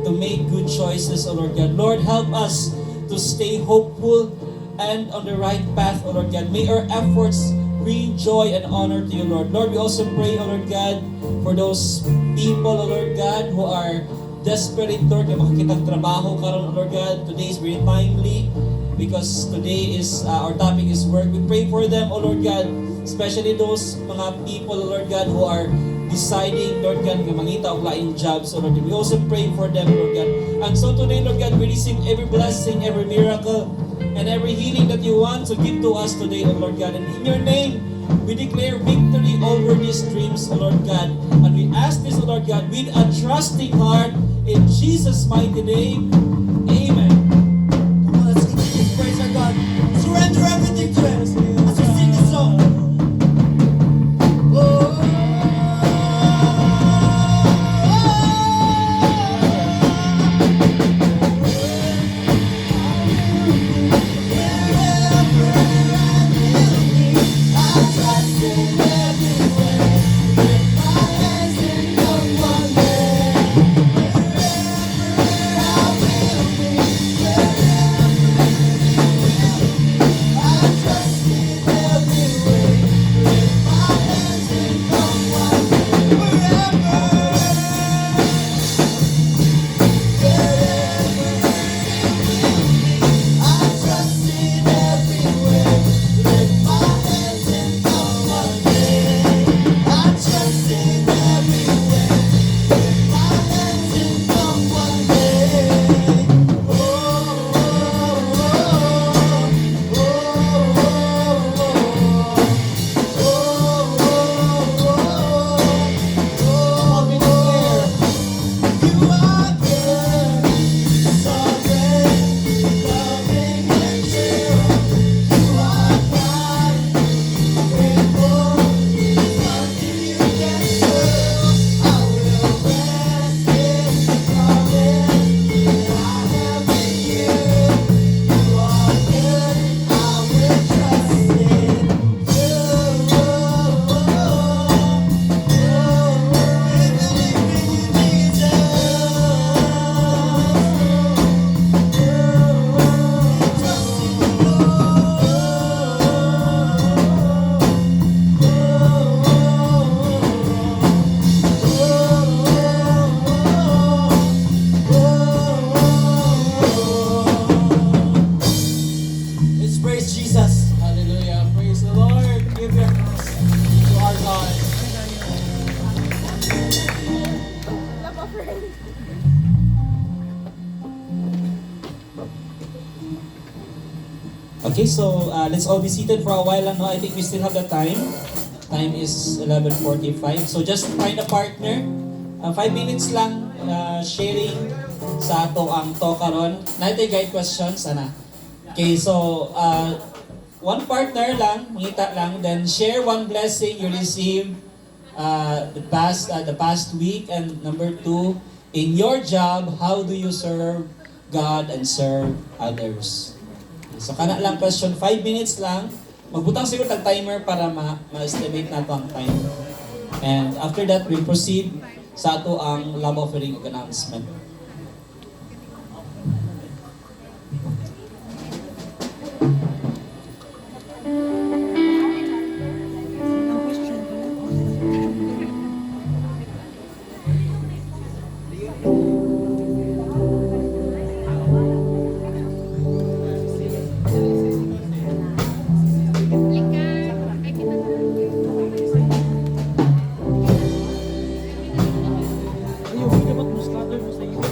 to make good choices, O Lord God. Lord, help us to stay hopeful and on the right path, O Lord God. May our efforts bring joy and honor to you, Lord. Lord, we also pray, O Lord God, for those people, O Lord God, who are desperate, Lord, na makakitang trabaho karon, O Lord God. Today is very timely because today is, our topic is work. We pray for them, O Lord God, especially those mga people, O Lord God, who are deciding, Lord God, na mangita og laing jobs, O Lord God. We also pray for them, Lord God. And so today, Lord God, we receive every blessing, every miracle, and every healing that you want to give to us today, O Lord God. And in your name, we declare victory over these dreams, O Lord God. And we ask this, O Lord God, with a trusting heart, in Jesus' mighty name. Amen. Come on, let's praise our God. Surrender everything to Him as we sing this song. Oh. Okay, so let's all be seated for a while. No? I think we still have the time. Time is 11:45. So just find a partner. 5 minutes lang sharing sa ato ang to karon. Natin guide questions ana. Okay, so one partner lang, mangita lang, then share one blessing you received the past week, and number 2, in your job, how do you serve God and serve others? So kana lang question, 5 minutes lang. Magbutang siguro tag timer para ma-estimate nato ang time. And after that, we'll proceed sa ato ang love offering announcement. Ayun, hindi dapat mo scatter mo sa iyo.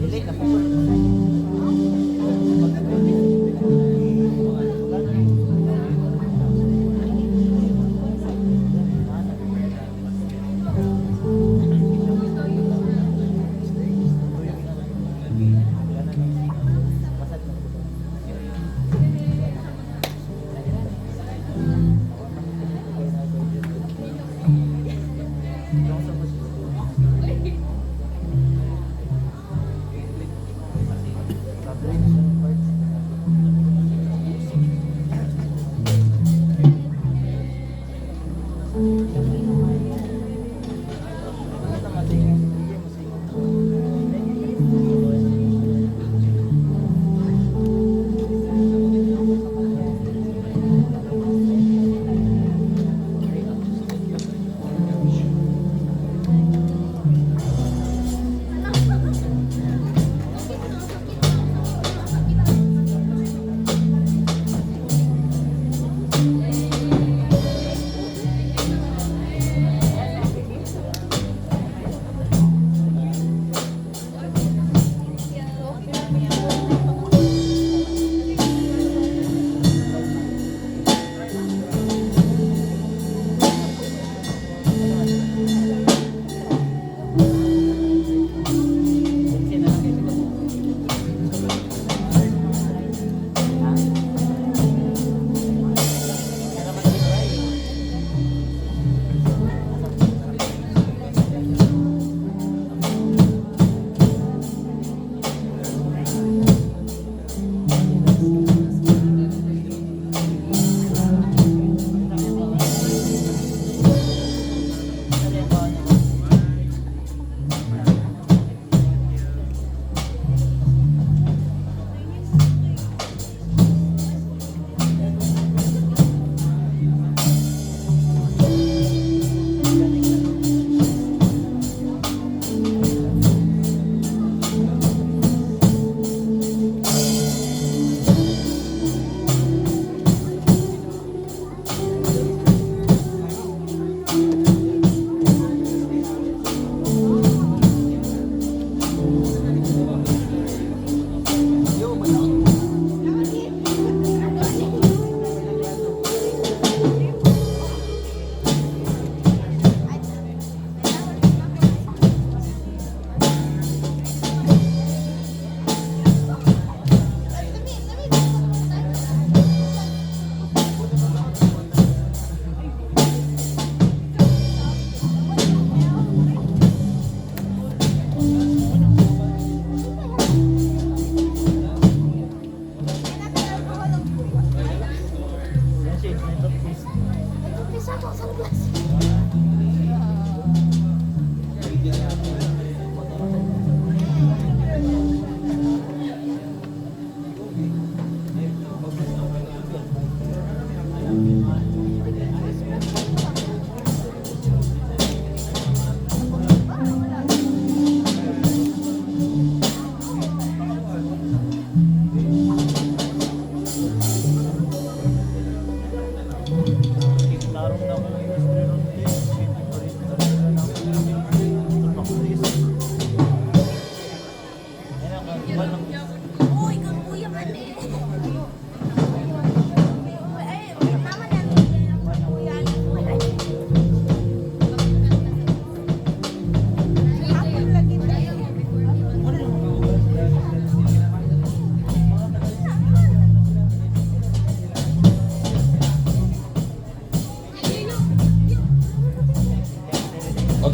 Dili na po.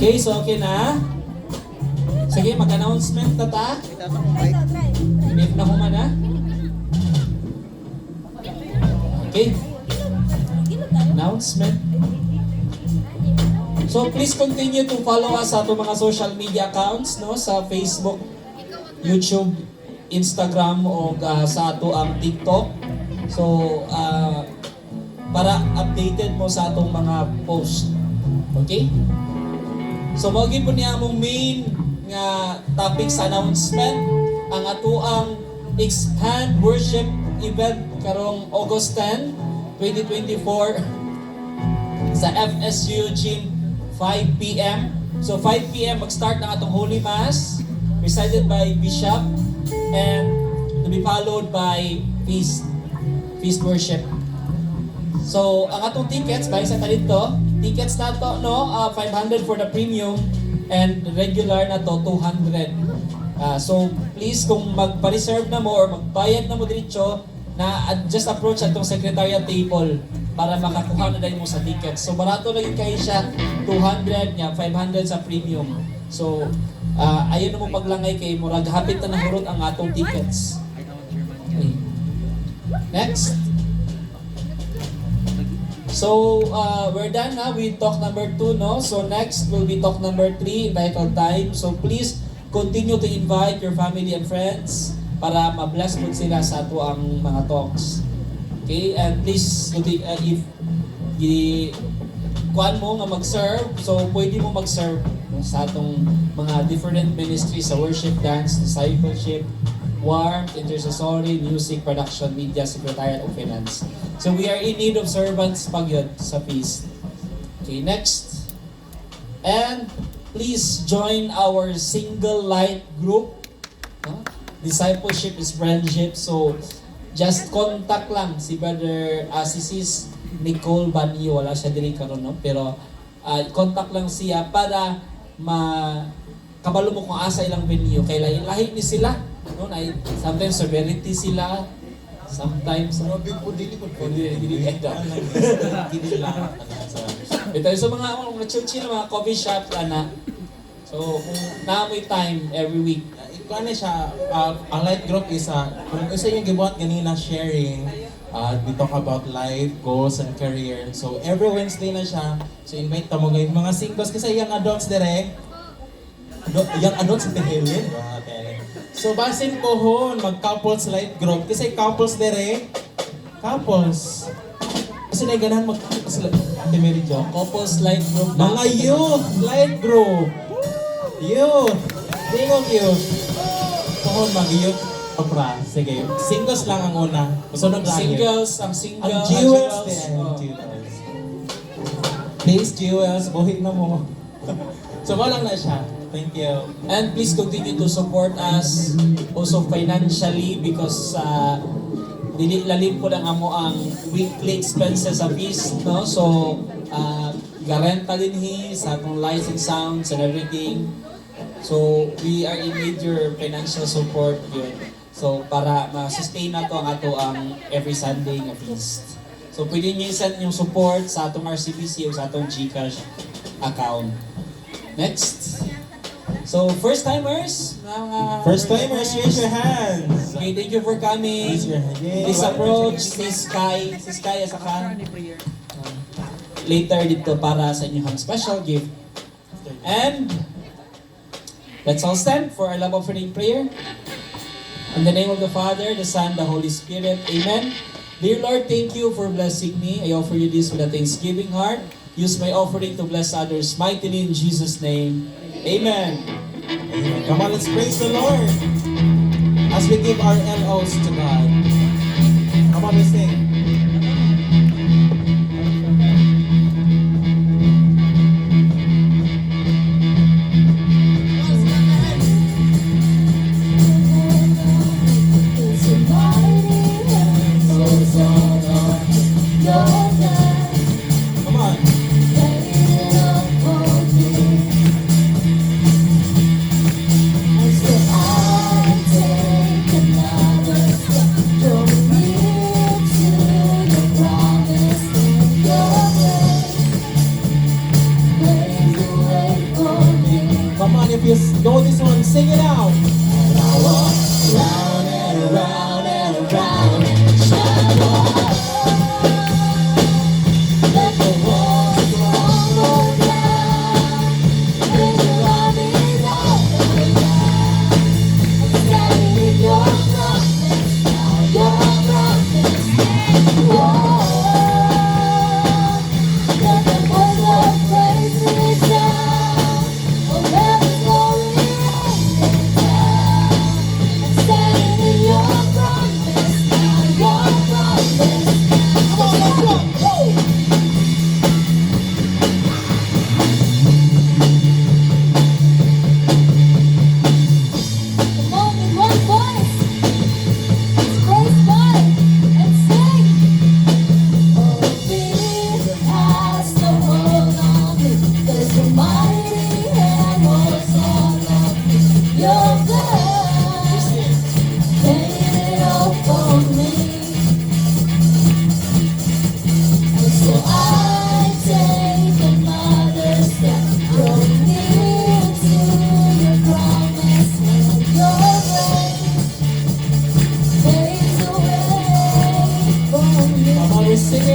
Okay, so okay na? Sige, mag-announcement na ta. If na human na. Okay. Announcement. So please continue to follow us sa ato mga social media accounts, no, sa Facebook, YouTube, Instagram o sa ato ang TikTok. So para updated mo sa atong mga post. Okay? So mao po niya among main nga topic sa announcement ang ato ang Expand Worship event karong August 10, 2024 sa FSU Gym 5 p.m. So 5 p.m. mag-start ang atong Holy Mass presided by Bishop and to be followed by feast worship. So ang atong tickets bali sa dito, tickets na to no 500 for the premium and regular na to 200. So please kung magpa-reserve na mo or magbayad na mo diretso na just approach atong secretariat table para makakuha na din mo sa tickets. So barato lang kayo siya, 200 niya, 500 sa premium. So ayun na mo paglangay kay murag hapit na nahurot ang atong tickets. Okay. Next. So we're done na with talk number 2, no? So next will be talk number 3, entitled Time. So please continue to invite your family and friends para ma-bless mo sila sa ato ang mga talks. Okay? And please, if kuan mo nga mag-serve, so pwede mo mag-serve sa atong mga different ministries sa worship, dance, discipleship, warmth, intercessory, music, production, media, secretariat, o finance. So we are in need of servants pag yun sa feast. Okay, next. And please join our single light group. No? Discipleship is friendship. So just contact lang si Brother si Sis Nicole Banyo. Wala siya dili karon, no? Pero contact lang siya para kabalo mo kung asa ilang venue. Kay lahi ni sila. No? Sometimes severity sila. Sometimes dili ito sa mga chill mga coffee shop ana. So kung naamoy time every week. Ikuan na siya, ang light group is kung isa yung gibuhat ganina sharing, we talk about life, goals, and career. So every Wednesday na siya. So invite ta mo guys mga singles kasi young adults dire. Young adults sa Helen. So basin ko hon mag-couples light group kasi couples dire. Couples. Kasi na ganahan mag-couples light group. Couples light group. Mga youth light group. Youth. Tingog youth. Pohon mag-youth. Opera. Sige. Singles lang ang una. Masunod lang yun. Ang singles. Ang jewels. Jewels. Please, jewels. Buhit na mo. So, walang na siya. Thank you. And please continue to support us also financially because dili lalim po lang amo ang weekly expenses sa feast, no? So, garenta din sa atong lights and sounds and everything. So, we are in need your financial support yun. So, para ma-sustain na to ang ato ang every Sunday nga feast. So, pwede nyo i-send yung support sa atong RCBC o sa atong GCash account. Next. So, first-timers, raise your hands. okay, thank you for coming. Raise your hand. Yay. Please approach si Sky asa ka. Later dito para sa inyong special gift. And let's all stand for our love offering prayer. In the name of the Father, the Son, the Holy Spirit. Amen. Dear Lord, thank you for blessing me. I offer you this with a thanksgiving heart. Use my offering to bless others mightily in Jesus' name. Amen. Amen. Come on, let's praise the Lord as we give our LOs to God. Come on, let's sing. Come on. Take another step, don't need to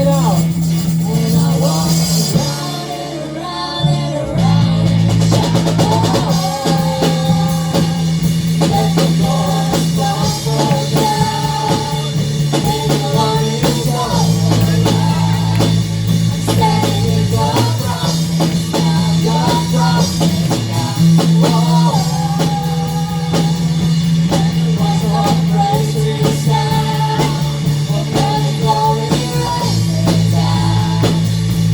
it out. And I walk around and around and around and shout, oh, let the boys fall down. And the Lord is all around. I'm standing in your promise now, your promise now. Oh, let the voice of praise resound. Oh, let the glory rain down.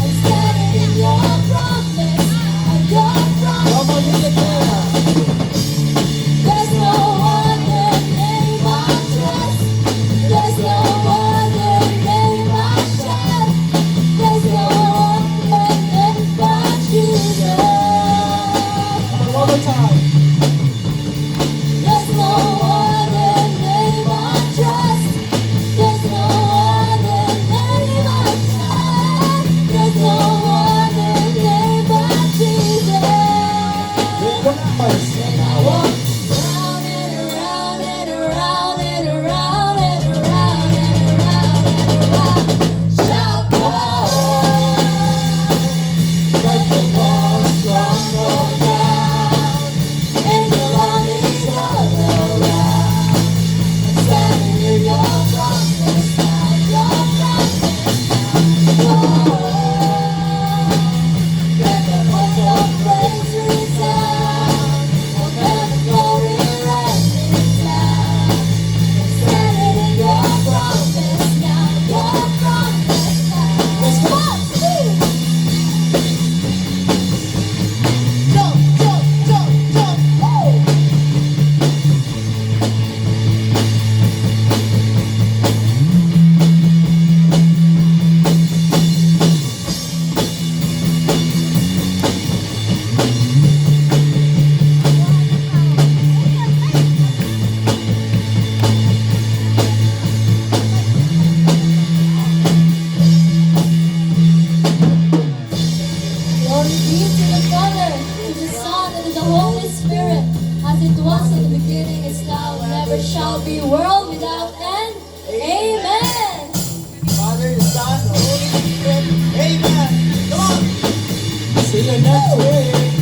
I'm standing in your promise now, your promise. Come on, hit it there. There's no other name I trust. There's no other name I trust. There's no other name but Jesus. One more time. There's no other name I trust. There's no other name I trust. There's no other name but Jesus. With the voice. And I walk round and around and around and around and around and around and around. Shout, oh, let the walls crumble down. And the armies all around. I'm standing in your promise now, your promise now. Oh, let the voice of praise resound. Oh, let the glory rain down. I'm standing in your promise now, your promise now. Let's go. Jump, jump, jump, jump, oh! Glory be to the Father, to the Son, and to the Holy Spirit, as it was in the beginning, is now, and ever shall be, world without end. Amen. Father, the Son, the Holy Spirit. Amen. Come on. See you next week.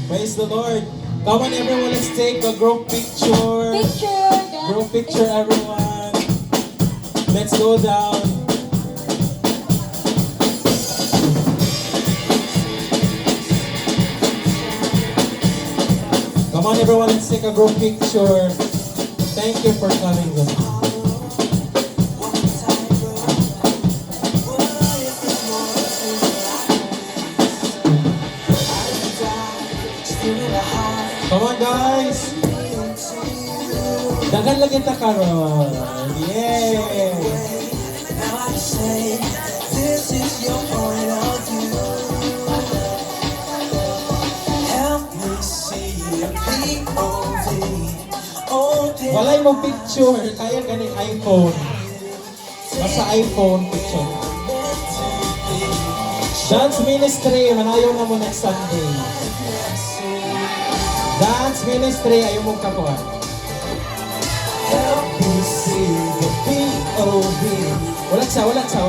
Praise the Lord. Come on, everyone, let's take a group picture. Picture, God. Group picture, everyone. Let's go down. Come on, everyone, let's take a group picture. Thank you for coming. Come on, guys. Dagan lagi ta karon. Yay! Now I say, this is your point of view. Help me see the POV. Open Walay mo picture. Kaya ganing iPhone. Basta iPhone picture. Dance Ministry, manayo na mo next Sunday. Dance Ministry, ayaw mo kapuan. help me see the POV. Wala sa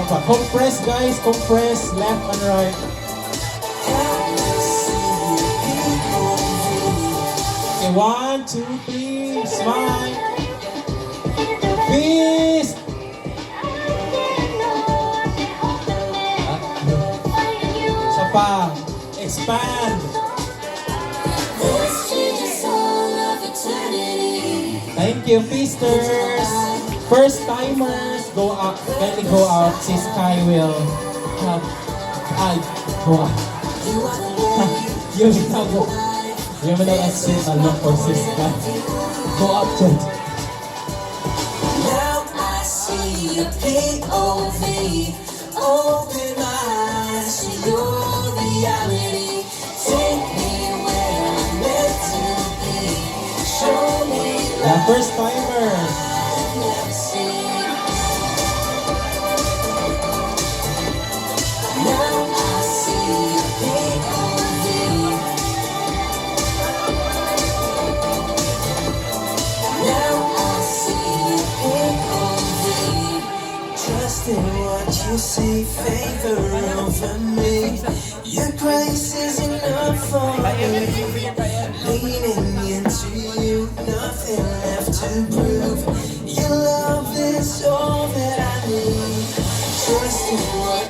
pa. Compress, guys. Compress, left and right. Help me see the POV. Okay, 1, 2, 3, smile. Peace! Isa pa. Expand. This changes all of eternity. Thank you, feasters. First timers, go up. Kindly go out. Si Sky will help. Ay, go up. You are the one. You will now go. You will now exit and look for si Sky. Go up, Jet. Now I see a POV. Open my eyes to your reality. first timers. never seen. Now I see POV. Now I see POV. Trust in what you see, favor over me. Your grace is enough for me. Leaning into you, nothing left to prove. Your love is all that I need. Trust in what.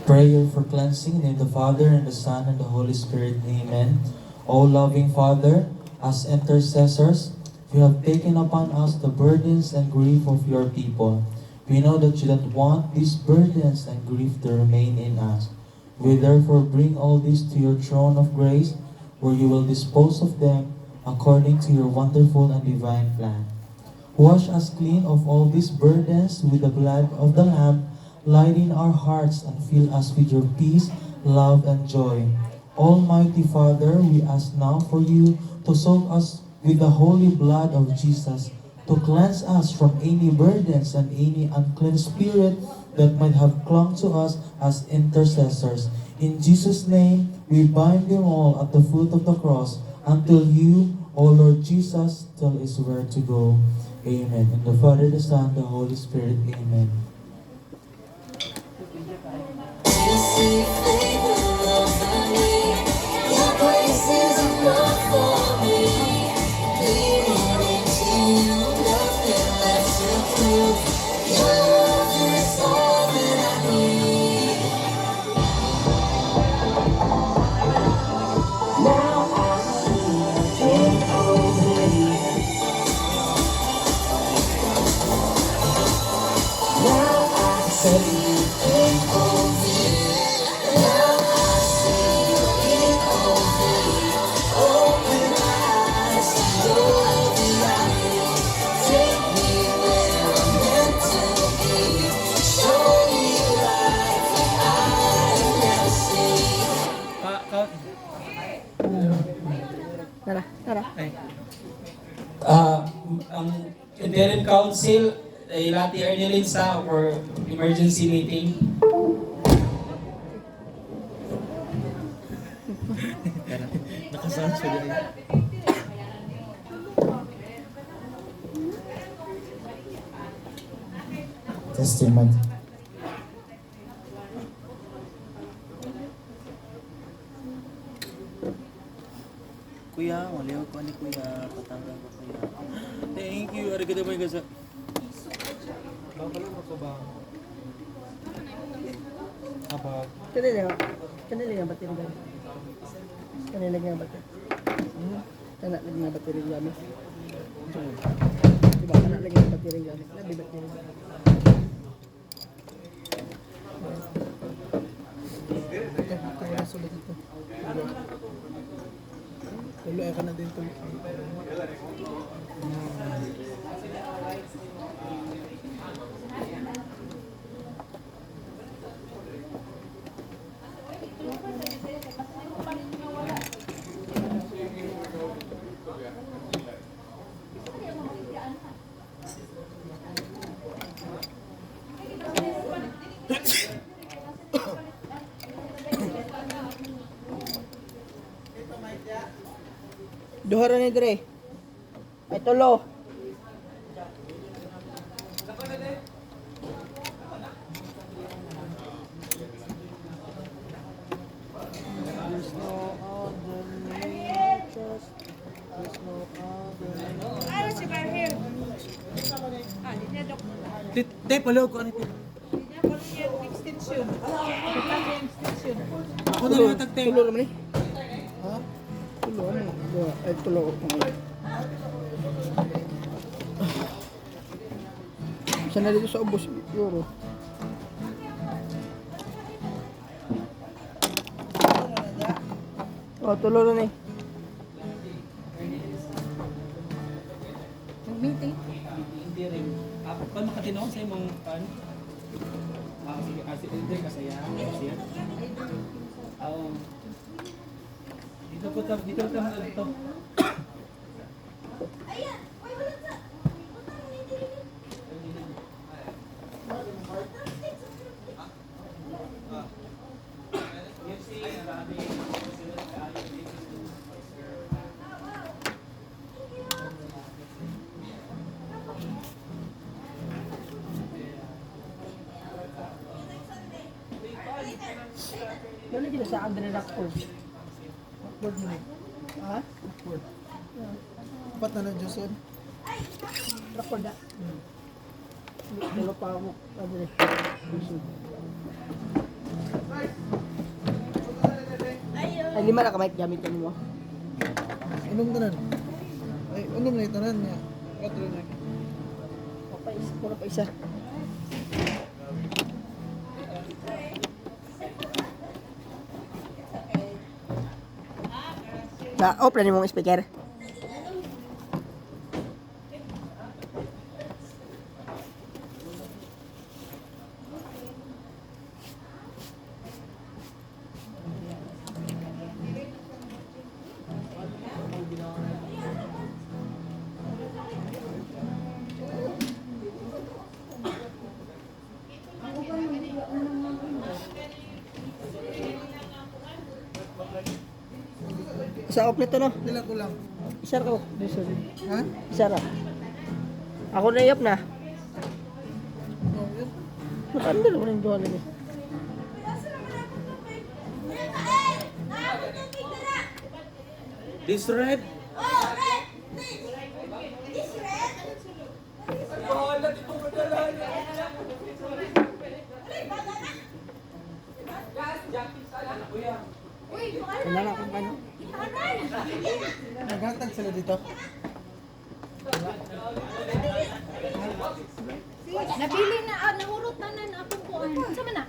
Prayer for cleansing in the name of the Father, and the Son, and the Holy Spirit. Amen. O loving Father, as intercessors, you have taken upon us the burdens and grief of your people. We know that you don't want these burdens and grief to remain in us. We therefore bring all this to your throne of grace, where you will dispose of them according to your wonderful and divine plan. Wash us clean of all these burdens with the blood of the Lamb. Lighten our hearts and fill us with your peace, love, and joy. Almighty Father, we ask now for you to soak us with the holy blood of Jesus, to cleanse us from any burdens and any unclean spirit that might have clung to us as intercessors. In Jesus' name, we bind them all at the foot of the cross until you, O Lord Jesus, tell us where to go. Amen. In the Father, the Son, the Holy Spirit. Amen. You see favor over me. Your grace is enough for me. Leaning into you, nothing left to prove. Your love is all that I need. Now I see POV. Now I see POV. Now I see POV. Open my eyes to your reality. Take me where I'm meant to be. Show me life that I've never seen. Ang Interim Council, Lati Ernelin sa for emergency meeting. Nakasound siya din. Testament. Kuya, maliw ko ni kuya. Patanggal ko kuya. Thank you. Arigato mo yung gasa. Kanila nga battery gamit. Kanila nga battery. Kana lagi nga battery gamit. Diba kana lagi nga battery gamit. Labi battery gamit. Ito wala sulit ito. Tuloy ka na din tuloy. Duhara ni Dre. Ay tulo. Tay, palaw ko ano ito. Ako na lang tagtay. Tulo naman eh. Ha? Tulo ano? Ay tulo. Saan na dito sa ubos? Euro. Oh, tulo na eh. Meeting. Interim. Paano makatinaw sa imong pan? Sige, sige, Andre, kasaya. Kasaya. Dito ka dito. Wala gina sa Andre Rockford. Rockford mo. Ha? Rockford. Ba't na Johnson? Rockford da. Wala pa ako. Andre. Ay, lima na kamay gamit ka mo. Anong tanan? Ay, anong na itanan niya? Katro na. Pura pa isa. Na-off na mong speaker. Isa off nito no? Dila ko lang. Isa ka. Sorry. Ha? Isa ra. Ako na i-off na. Oh, yun. Nakandalo mo ng jola niya. This red. Wala na akong ano. Naghatag sila dito. Nabili na, nahurot na na akong kuan. Sa man na?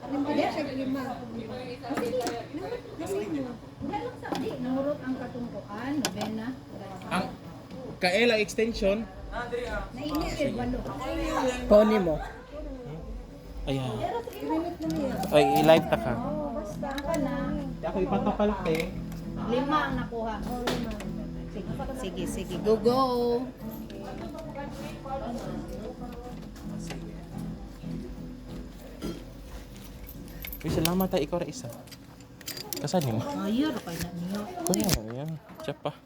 Hindi siya lima. Wala lang sa di, nahurot ang katong kuan, novena. Ang kaela extension. Nainit walo. Pony mo. Ayan. Ay, i-live ta ka. Basta ka na. Ako ipatapalte. Lima ang nakuha. Sige, sige. Go, go. Uy, salamat tayo. Ikaw ra isa. Kasan mo? Ayun, kaya na niyo. Kuya, ayan. Siya pa.